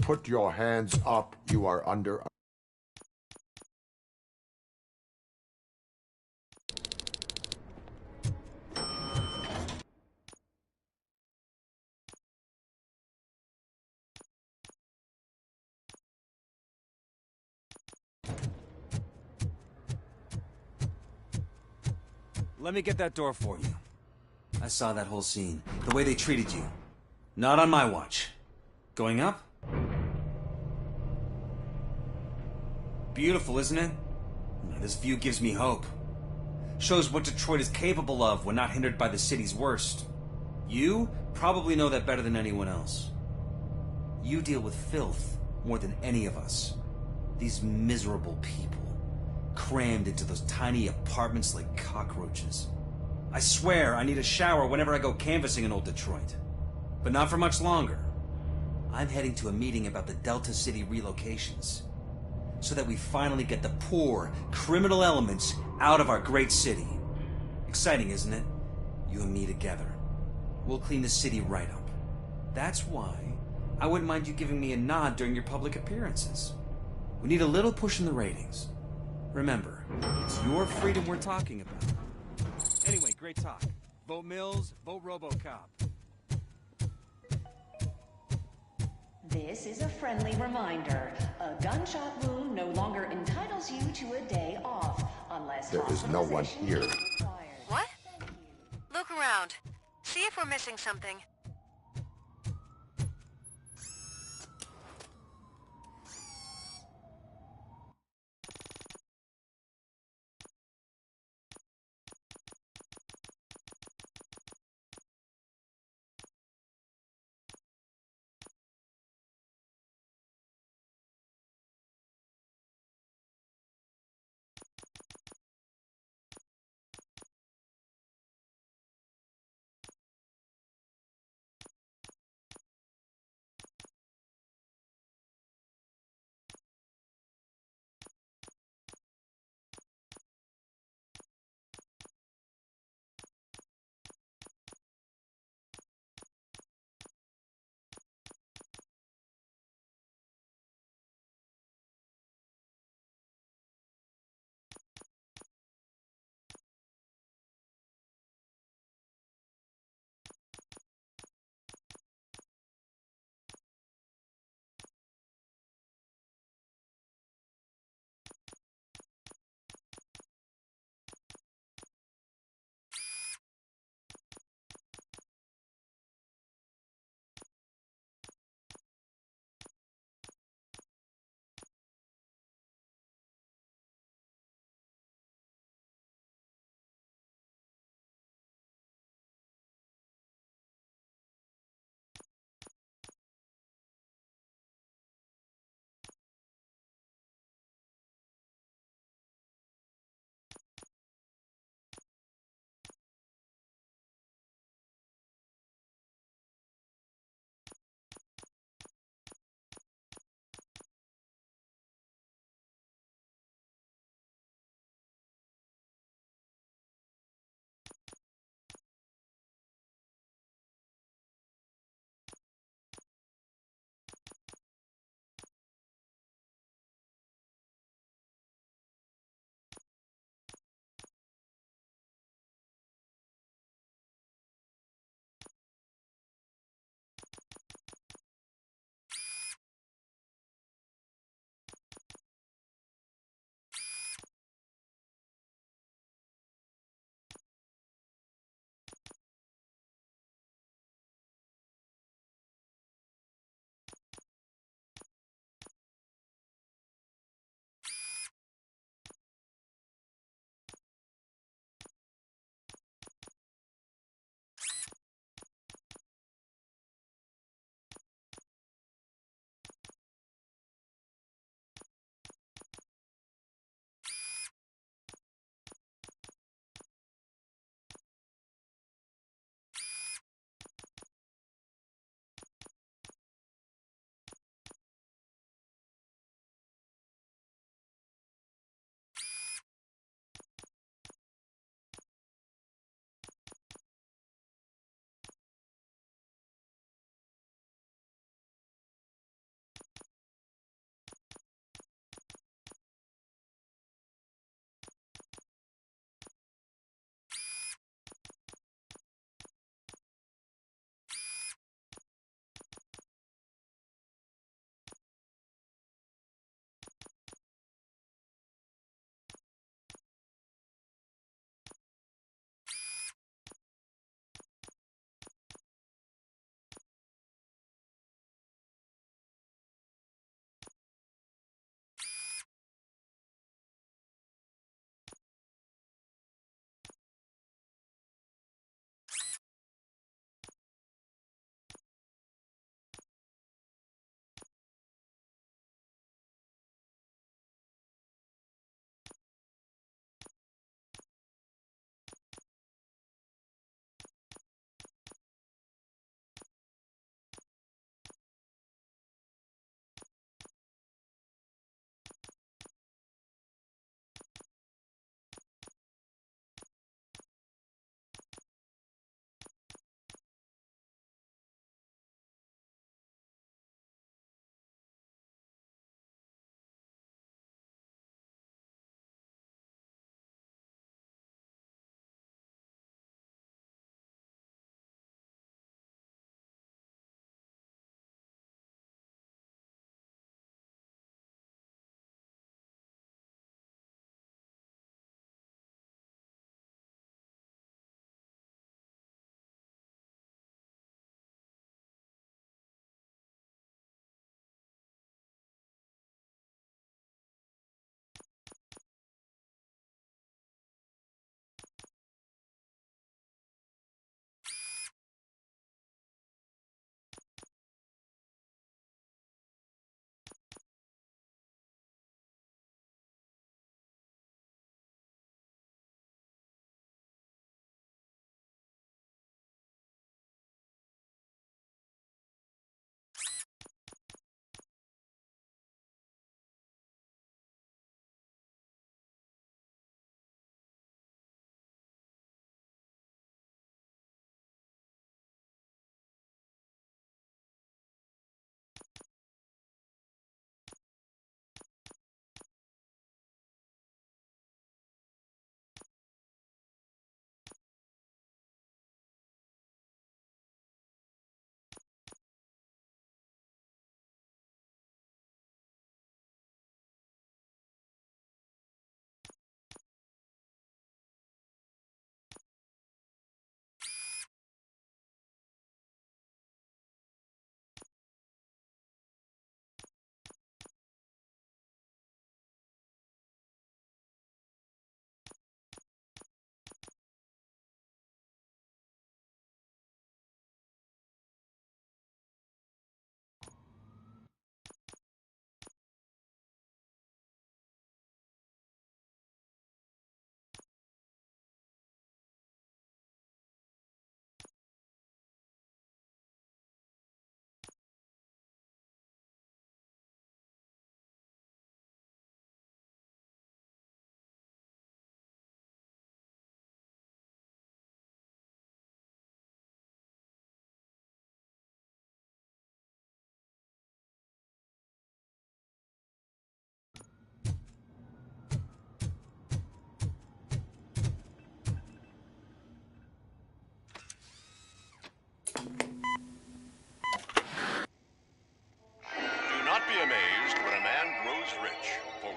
Put your hands up. You are under Let me get that door for you. I saw that whole scene. The way they treated you. Not on my watch. Going up? Beautiful, isn't it? This view gives me hope. Shows what Detroit is capable of when not hindered by the city's worst. You probably know that better than anyone else. You deal with filth more than any of us. These miserable people, crammed into those tiny apartments like cockroaches. I swear I need a shower whenever I go canvassing in old Detroit. But not for much longer. I'm heading to a meeting about the Delta City relocations, so that we finally get the poor, criminal elements out of our great city. Exciting, isn't it? You and me together. We'll clean the city right up. That's why I wouldn't mind you giving me a nod during your public appearances. We need a little push in the ratings. Remember, it's your freedom we're talking about. Anyway, great talk. Vote Mills, vote Robocop. This is a friendly reminder. A gunshot wound no longer entitles you to a day off, unless There is no one here. What? Look around. See if we're missing something.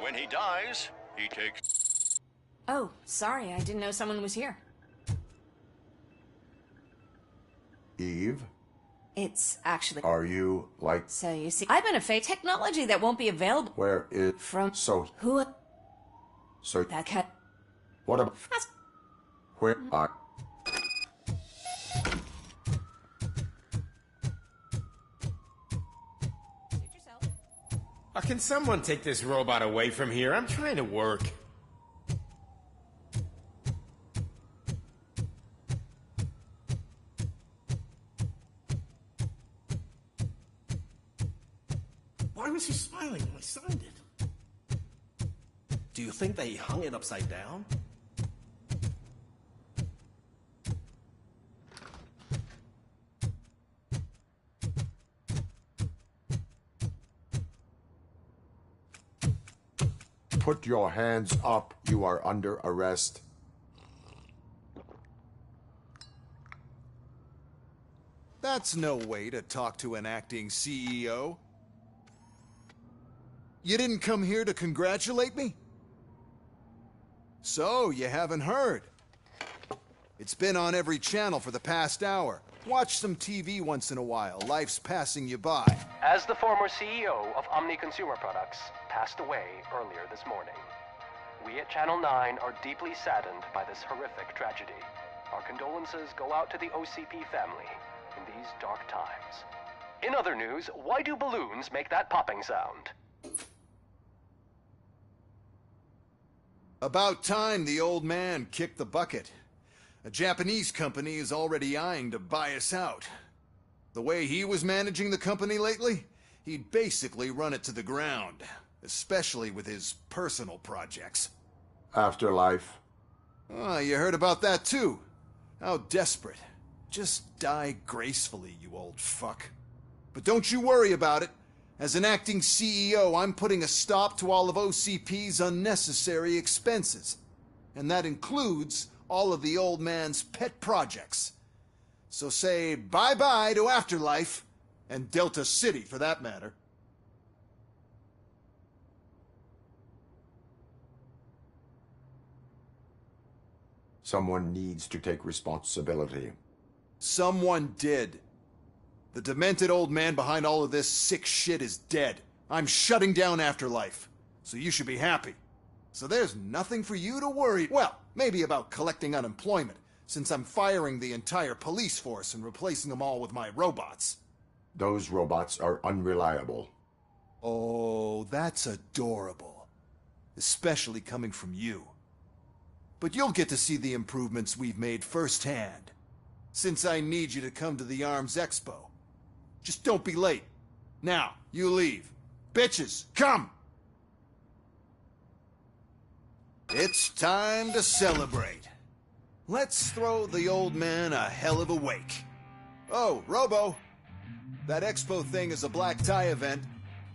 when he dies, he takes... Oh, sorry, I didn't know someone was here. Eve? It's actually... Are you, like... So you see, I've been a fake technology that won't be available... Where is... From... So... Who... So... That cat... What about... Where are... Can someone take this robot away from here? I'm trying to work. Why was he smiling when I signed it? Do you think they hung it upside down? Put your hands up. You are under arrest. That's no way to talk to an acting CEO. You didn't come here to congratulate me? So, you haven't heard. It's been on every channel for the past hour. Watch some TV once in a while. Life's passing you by. As the former CEO of Omni Consumer Products passed away earlier this morning, we at Channel 9 are deeply saddened by this horrific tragedy. Our condolences go out to the OCP family in these dark times. In other news, why do balloons make that popping sound? About time the old man kicked the bucket. A Japanese company is already eyeing to buy us out. The way he was managing the company lately, he'd basically run it to the ground, especially with his personal projects. Afterlife. Oh, you heard about that too. How desperate. Just die gracefully, you old fuck. But don't you worry about it. As an acting CEO, I'm putting a stop to all of OCP's unnecessary expenses. And that includes all of the old man's pet projects. So say bye-bye to Afterlife, and Delta City for that matter. Someone needs to take responsibility. Someone did. The demented old man behind all of this sick shit is dead. I'm shutting down Afterlife, so you should be happy. So there's nothing for you to worry. Well, maybe about collecting unemployment, since I'm firing the entire police force and replacing them all with my robots. Those robots are unreliable. Oh, that's adorable. Especially coming from you. But you'll get to see the improvements we've made firsthand, since I need you to come to the ARMS Expo. Just don't be late. Now, you leave. Bitches, come! It's time to celebrate. Let's throw the old man a hell of a wake. Oh, Robo. That expo thing is a black tie event.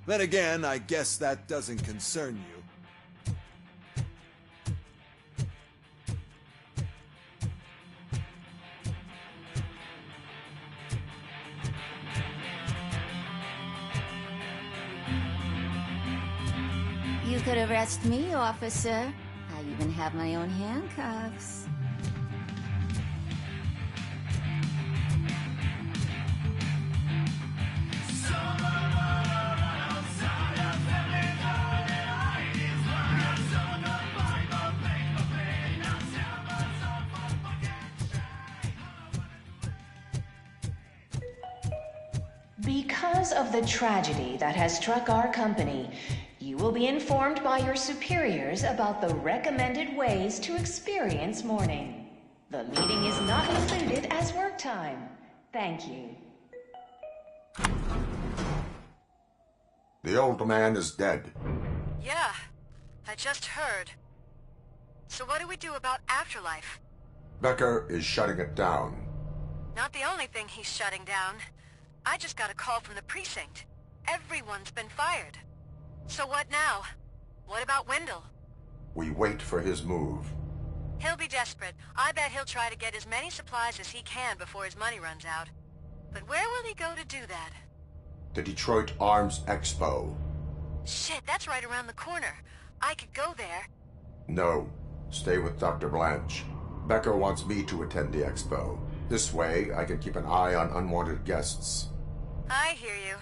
Then again, I guess that doesn't concern you. You could arrest me, officer. I even have my own handcuffs. Because of the tragedy that has struck our company, you will be informed by your superiors about the recommended ways to experience mourning. The meeting is not included as work time. Thank you. The old man is dead. Yeah, I just heard. So what do we do about Afterlife? Becker is shutting it down. Not the only thing he's shutting down. I just got a call from the precinct. Everyone's been fired. So what now? What about Wendell? We wait for his move. He'll be desperate. I bet he'll try to get as many supplies as he can before his money runs out. But where will he go to do that? The Detroit Arms Expo. Shit, that's right around the corner. I could go there. No. Stay with Dr. Blanche. Becker wants me to attend the expo. This way, I can keep an eye on unwanted guests. I hear you.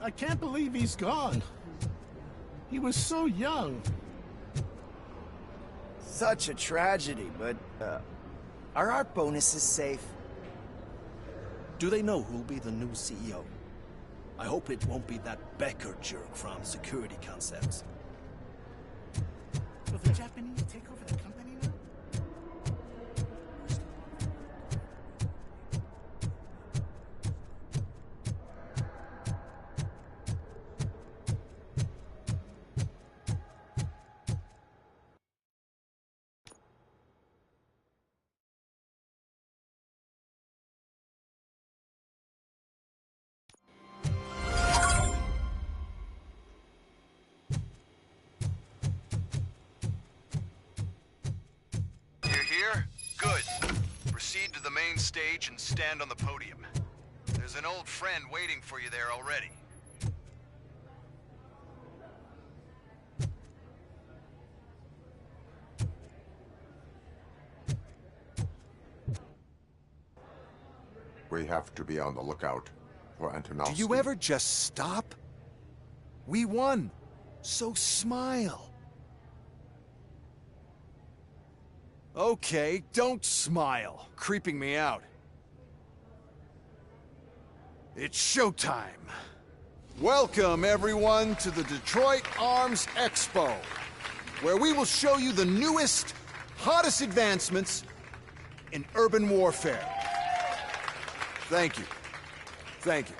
I can't believe he's gone. He was so young. Such a tragedy, but, are our bonuses safe? Do they know who'll be the new CEO? I hope it won't be that Becker jerk from Security Concepts. Will the Japanese take over the company now? Proceed to the main stage and stand on the podium. There's an old friend waiting for you there already. We have to be on the lookout for Antonovsky. Do you ever just stop? We won, so smile. Okay, don't smile. Creeping me out. It's showtime. Welcome, everyone, to the Detroit Arms Expo, where we will show you the newest, hottest advancements in urban warfare. Thank you. Thank you.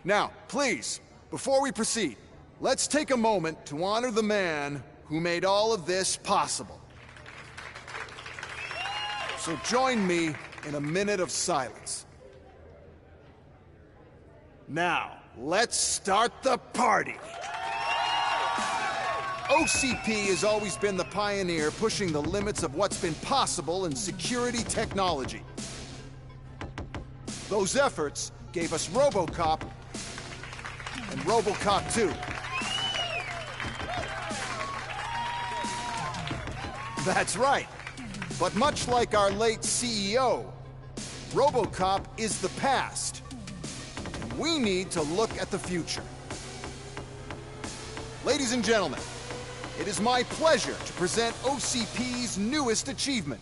Now, please, before we proceed, let's take a moment to honor the man who made all of this possible. So join me in a minute of silence. Now, let's start the party. OCP has always been the pioneer pushing the limits of what's been possible in security technology. Those efforts gave us Robocop and Robocop 2. That's right. But much like our late CEO, Robocop is the past. And we need to look at the future. Ladies and gentlemen, it is my pleasure to present OCP's newest achievement,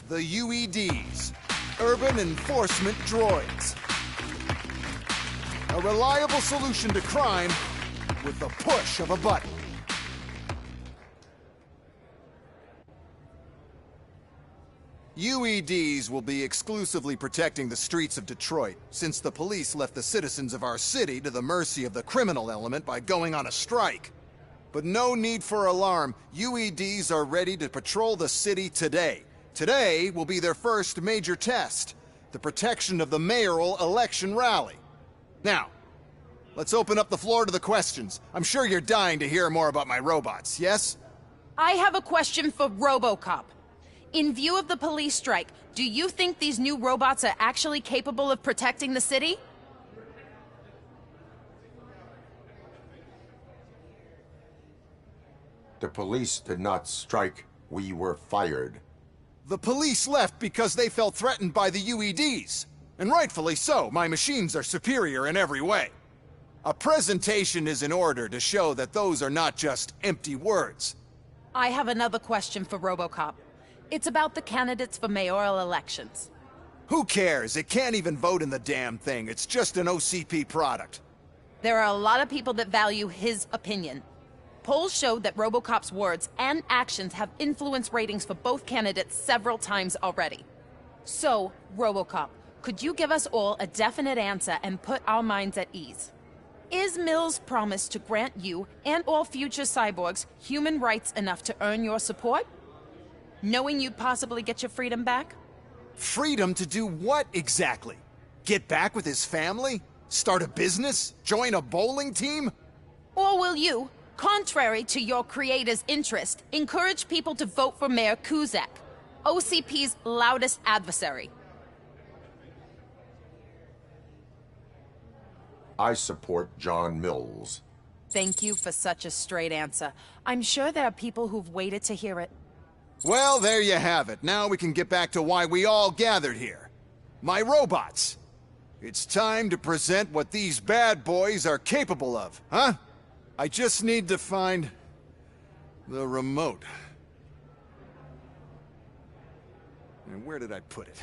the UEDs, Urban Enforcement Droids. A reliable solution to crime with the push of a button. UEDs will be exclusively protecting the streets of Detroit, since the police left the citizens of our city to the mercy of the criminal element by going on a strike. But no need for alarm. UEDs are ready to patrol the city today. Today will be their first major test, the protection of the mayoral election rally. Now, let's open up the floor to the questions. I'm sure you're dying to hear more about my robots, yes? I have a question for Robocop. In view of the police strike, do you think these new robots are actually capable of protecting the city? The police did not strike. We were fired. The police left because they felt threatened by the UEDs. And rightfully so. My machines are superior in every way. A presentation is in order to show that those are not just empty words. I have another question for Robocop. It's about the candidates for mayoral elections. Who cares? It can't even vote in the damn thing. It's just an OCP product. There are a lot of people that value his opinion. Polls showed that Robocop's words and actions have influenced ratings for both candidates several times already. So, Robocop, could you give us all a definite answer and put our minds at ease? Is Mills' promise to grant you and all future cyborgs human rights enough to earn your support? Knowing you'd possibly get your freedom back? Freedom to do what exactly? Get back with his family? Start a business? Join a bowling team? Or will you, contrary to your creator's interest, encourage people to vote for Mayor Kuzak, OCP's loudest adversary? I support John Mills. Thank you for such a straight answer. I'm sure there are people who've waited to hear it. Well, there you have it. Now we can get back to why we all gathered here. My robots. It's time to present what these bad boys are capable of, huh? I just need to find the remote. And where did I put it?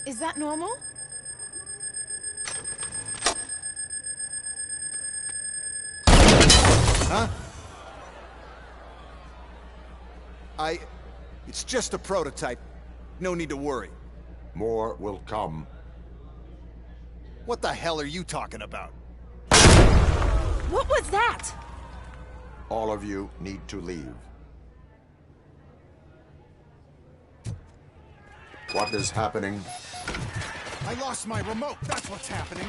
Is that normal? Huh? It's just a prototype. No need to worry. More will come. What the hell are you talking about? What was that? All of you need to leave. What is happening? I lost my remote. That's what's happening.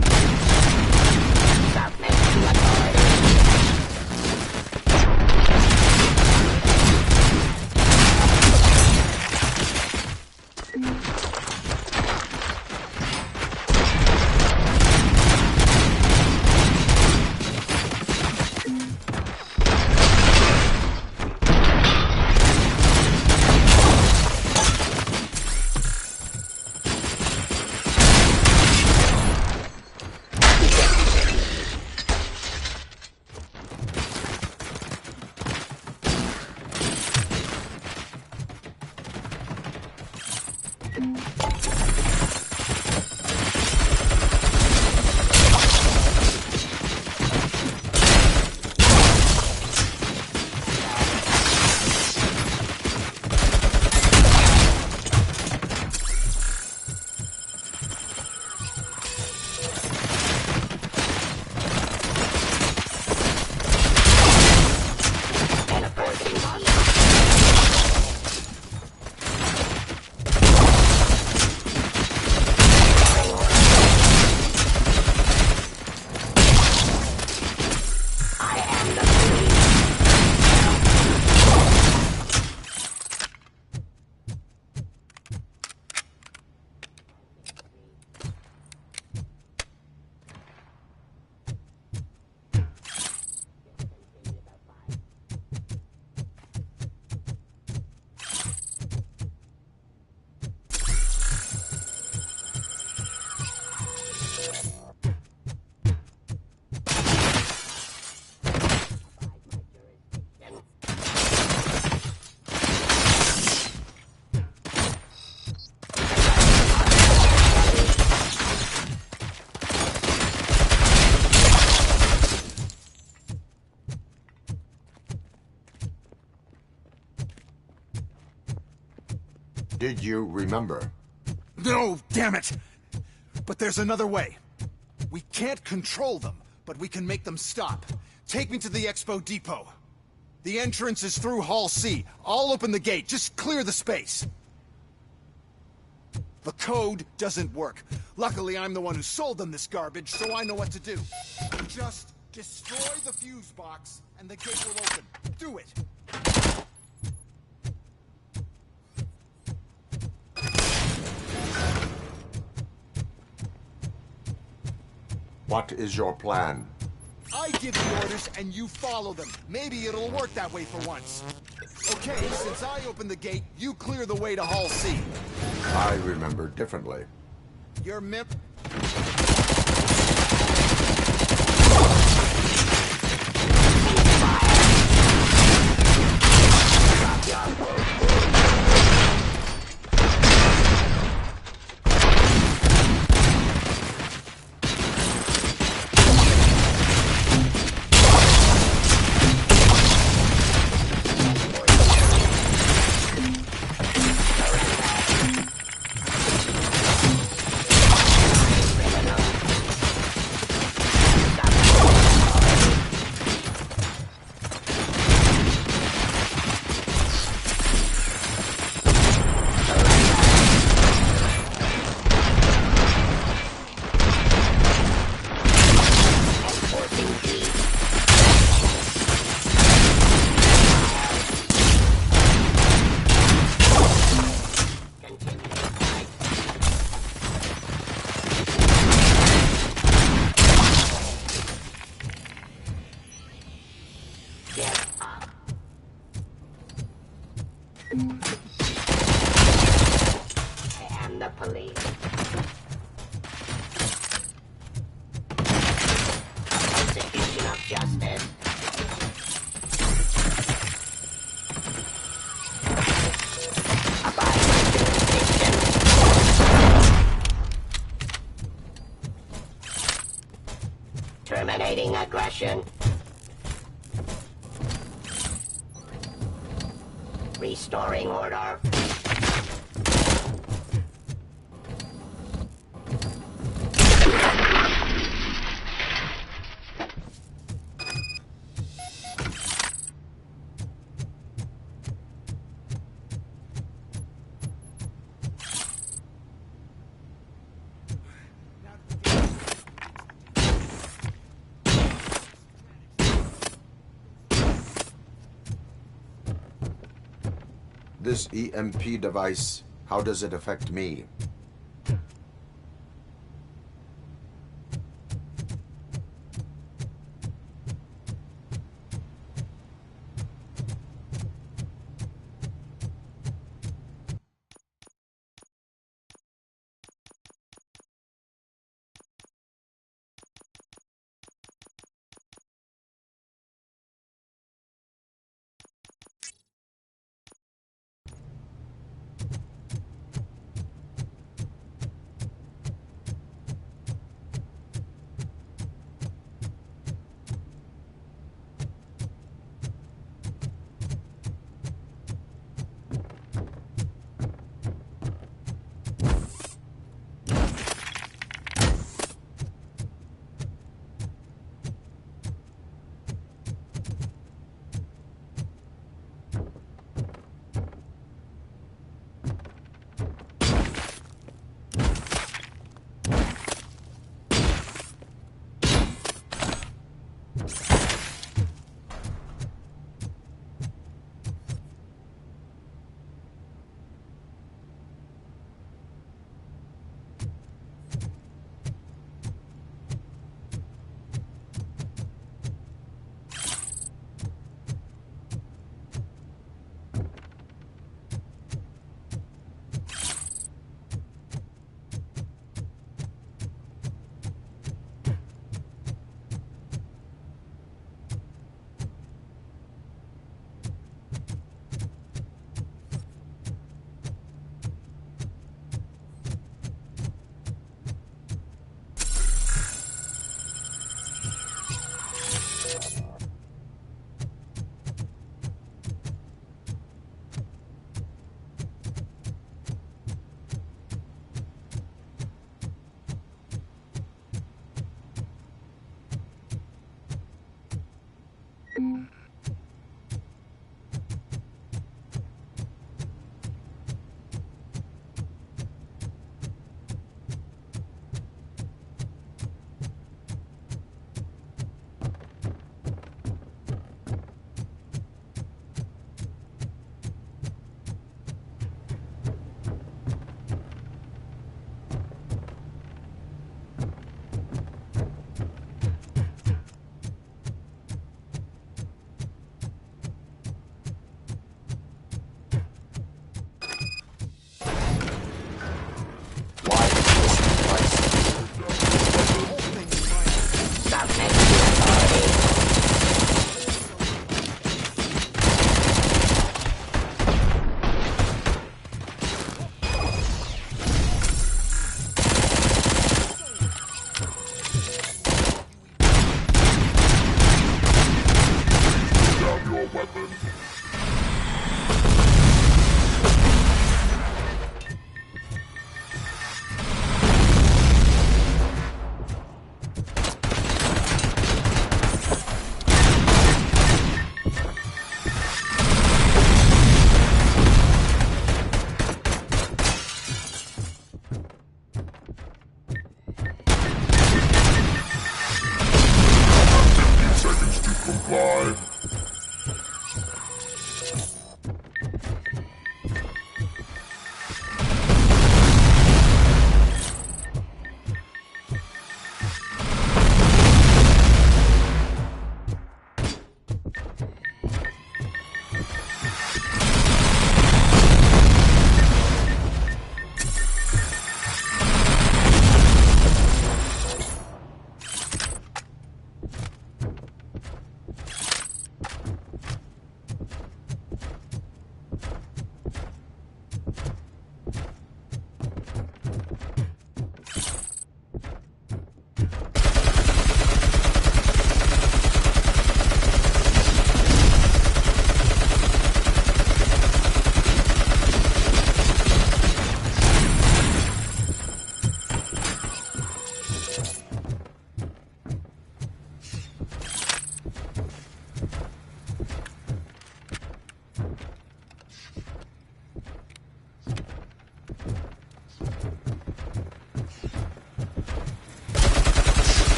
Did you remember? No, damn it! But there's another way. We can't control them, but we can make them stop. Take me to the Expo Depot. The entrance is through Hall C. I'll open the gate. Just clear the space. The code doesn't work. Luckily, I'm the one who sold them this garbage, so I know what to do. Just destroy the fuse box, and the gate will open. Do it! What is your plan? I give the orders and you follow them. Maybe it'll work that way for once. Okay, since I opened the gate, you clear the way to Hall C. I remember differently. Your MIP... Get up. I am the police. Execution of justice. Abide by jurisdiction. Terminating aggression. Restoring order. This EMP device, how does it affect me?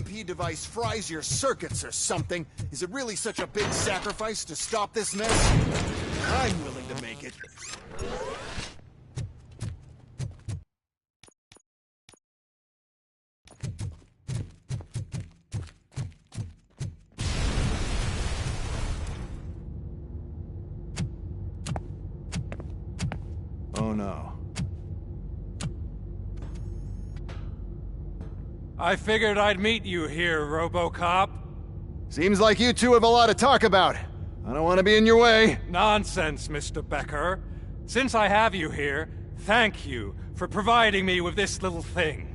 EMP device fries your circuits or something, is it really such a big sacrifice to stop this mess? I'm willing to make it. Oh no. I figured I'd meet you here, Robocop. Seems like you two have a lot to talk about. I don't want to be in your way. Nonsense, Mr. Becker. Since I have you here, thank you for providing me with this little thing.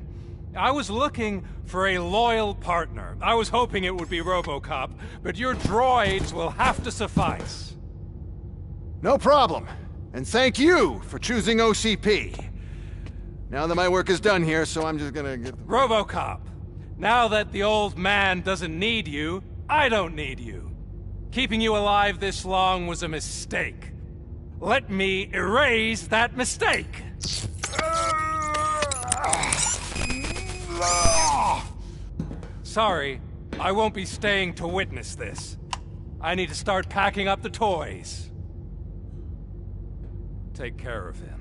I was looking for a loyal partner. I was hoping it would be Robocop, but your droids will have to suffice. No problem. And thank you for choosing OCP. Now that my work is done here, so I'm just gonna get... Robocop, now that the old man doesn't need you, I don't need you. Keeping you alive this long was a mistake. Let me erase that mistake! Sorry, I won't be staying to witness this. I need to start packing up the toys. Take care of him.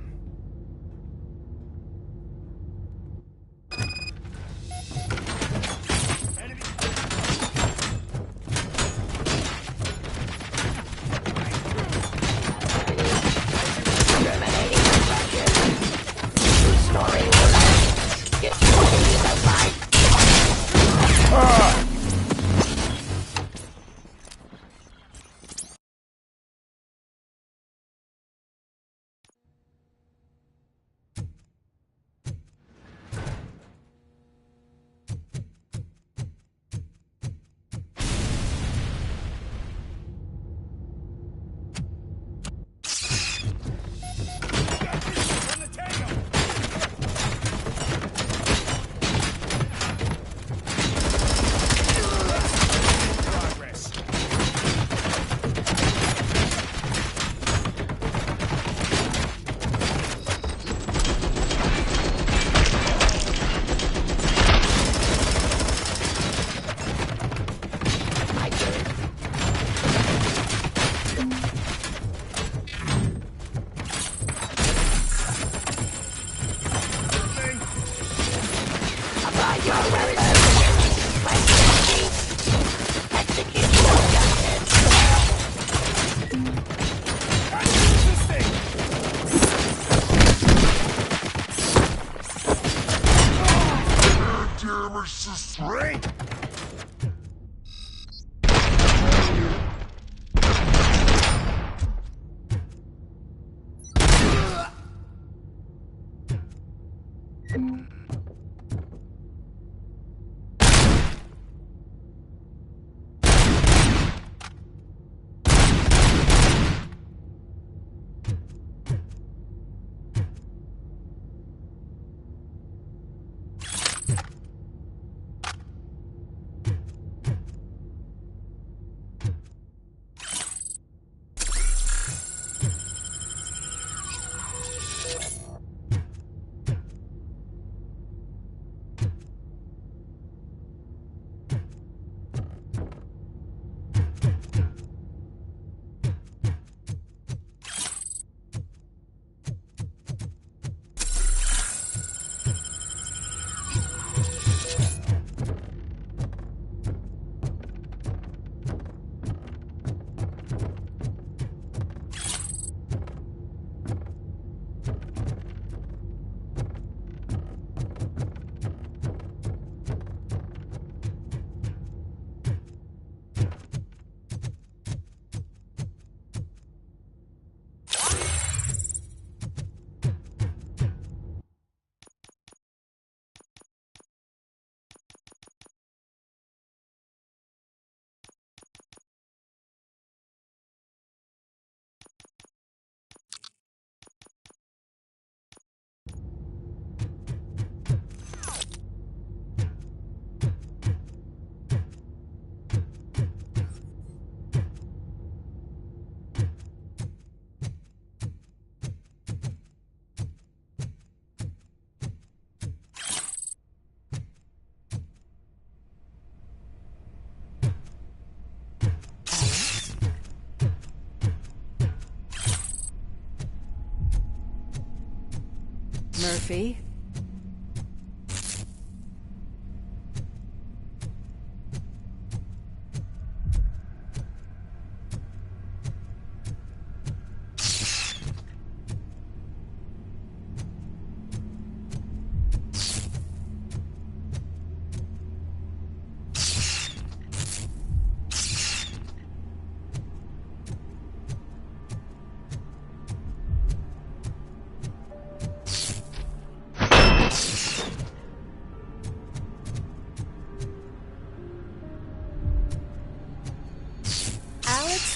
Murphy.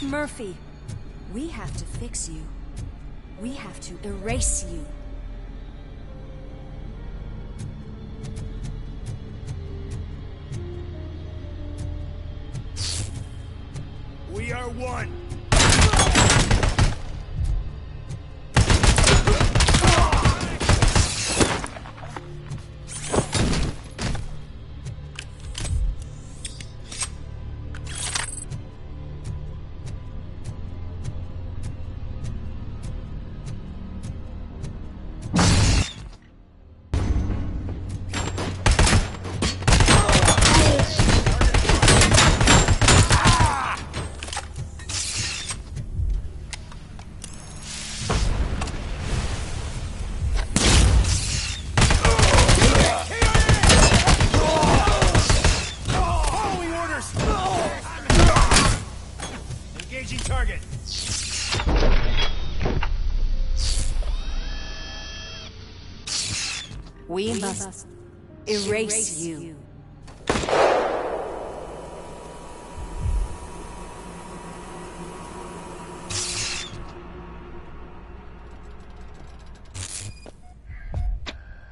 Murphy, we have to fix you. We have to erase you. We are one. Target. We must erase you.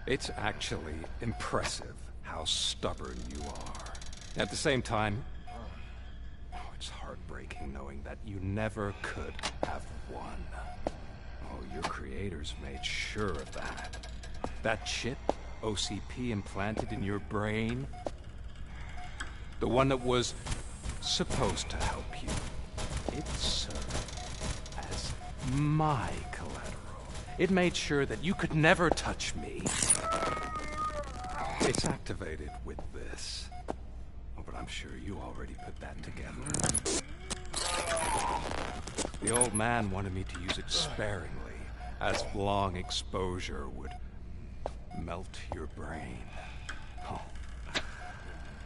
It's actually impressive how stubborn you are. At the same time, it's heartbreaking knowing that you never could have won. Oh, your creators made sure of that. That chip OCP implanted in your brain, the one that was supposed to help you, it served as my collateral. It made sure that you could never touch me. It's activated with this. Oh, but I'm sure you already put that together. The old man wanted me to use it sparingly, as long exposure would melt your brain. Oh,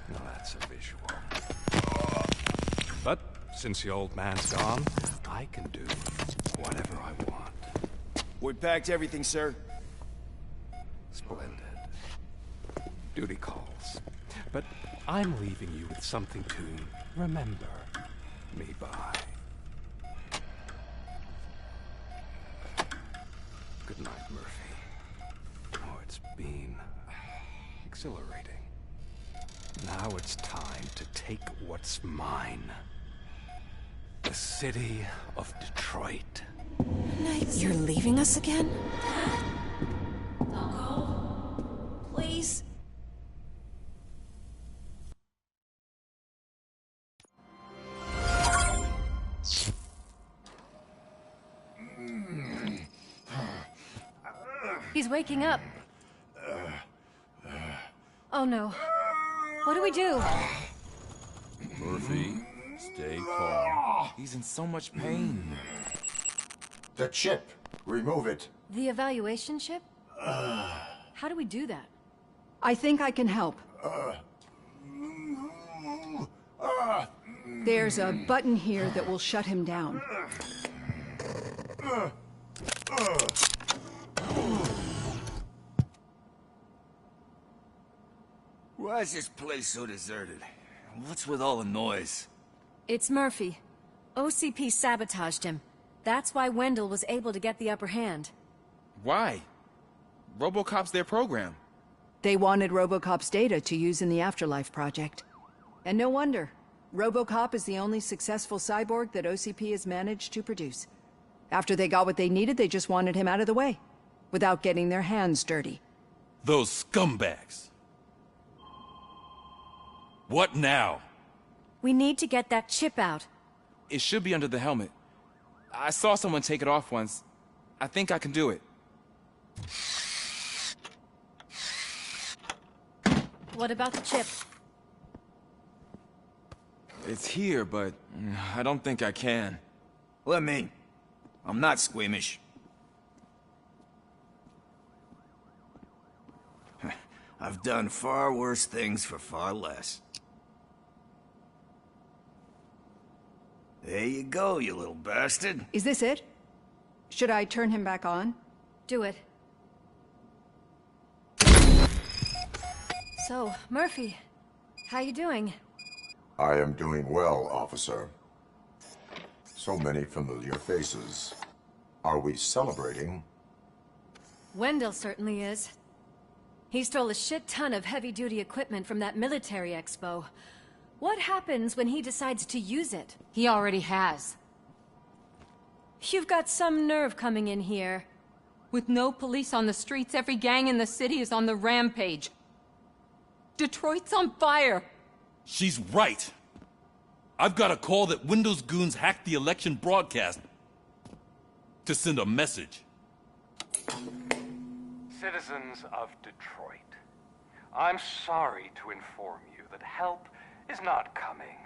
now that's a visual. But since the old man's gone, I can do whatever I want. We packed everything, sir. Splendid. Duty calls. But I'm leaving you with something to remember me by. Good night, Murphy. Oh, it's been exhilarating. Now it's time to take what's mine. The city of Detroit. You're leaving us again? Don't go. Please. He's waking up. Oh no. What do we do? Murphy, stay calm. He's in so much pain. The chip. Remove it. The evaluation chip? How do we do that? I think I can help. There's a button here that will shut him down. Why is this place so deserted? What's with all the noise? It's Murphy. OCP sabotaged him. That's why Wendell was able to get the upper hand. Why? Robocop's their program. They wanted Robocop's data to use in the Afterlife project. And no wonder. Robocop is the only successful cyborg that OCP has managed to produce. After they got what they needed, they just wanted him out of the way, without getting their hands dirty. Those scumbags. What now? We need to get that chip out. It should be under the helmet. I saw someone take it off once. I think I can do it. What about the chip? It's here, but I don't think I can. Let me. I'm not squeamish. I've done far worse things for far less. There you go, you little bastard. Is this it? Should I turn him back on? Do it. So, Murphy, how you doing? I am doing well, officer. So many familiar faces. Are we celebrating? Wendell certainly is. He stole a shit ton of heavy-duty equipment from that military expo. What happens when he decides to use it? He already has. You've got some nerve coming in here. With no police on the streets, every gang in the city is on the rampage. Detroit's on fire! She's right. I've got a call that Windows goons hacked the election broadcast to send a message. Citizens of Detroit, I'm sorry to inform you that help is not coming.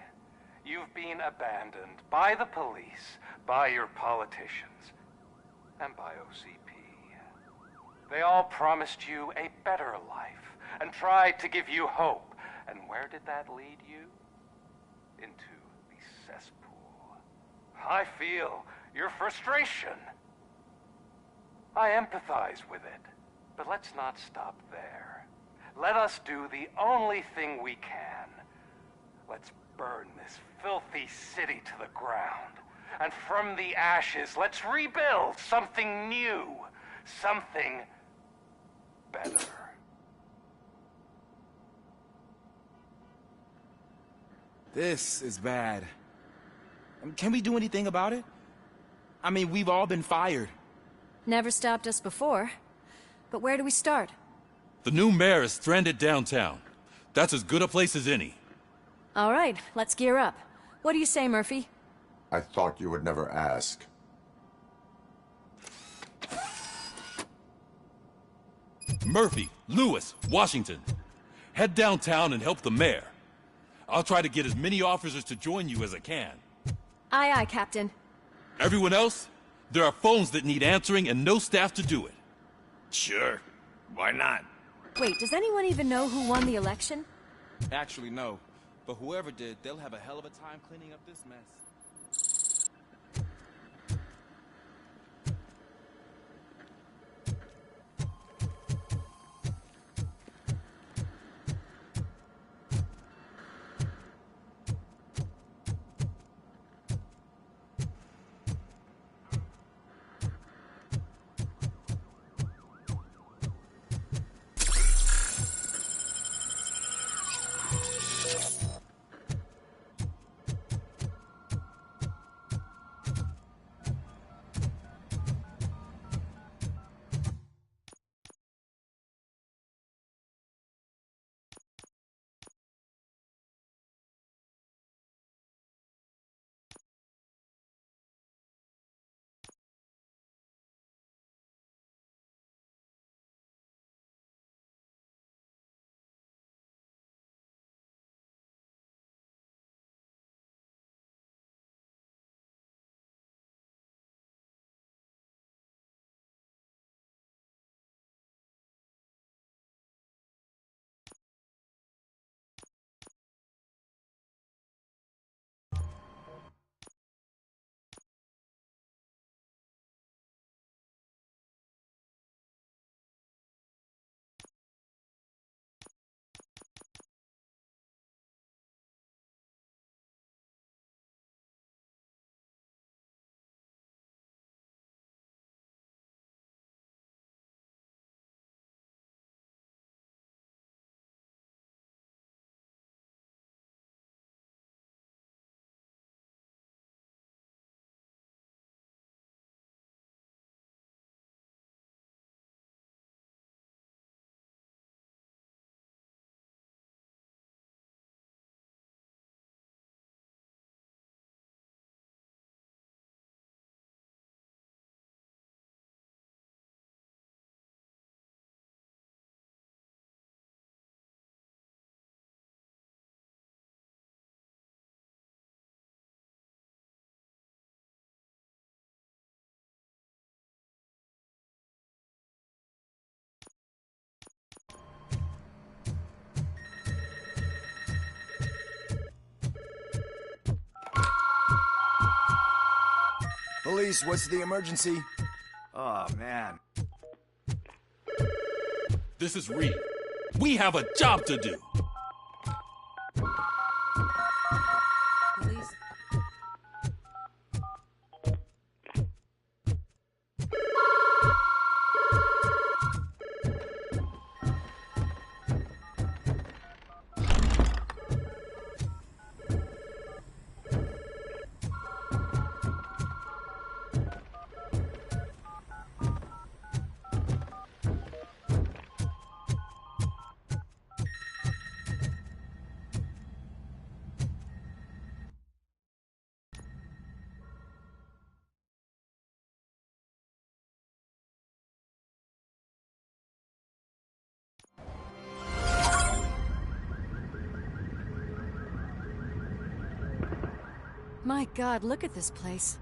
You've been abandoned by the police, by your politicians, and by OCP. They all promised you a better life and tried to give you hope. And where did that lead you? Into the cesspool. I feel your frustration. I empathize with it. But let's not stop there. Let us do the only thing we can. Let's burn this filthy city to the ground. And from the ashes, let's rebuild something new. Something better. This is bad. Can we do anything about it? I mean, we've all been fired. Never stopped us before. But where do we start? The new mayor is stranded downtown. That's as good a place as any. All right, let's gear up. What do you say, Murphy? I thought you would never ask. Murphy, Lewis, Washington. Head downtown and help the mayor. I'll try to get as many officers to join you as I can. Aye, aye, Captain. Everyone else? There are phones that need answering and no staff to do it. Sure. Why not? Wait, does anyone even know who won the election? Actually, no. But whoever did, they'll have a hell of a time cleaning up this mess. Police, what's the emergency? Oh, man. This is Reed. We have a job to do. Police. My God, look at this place.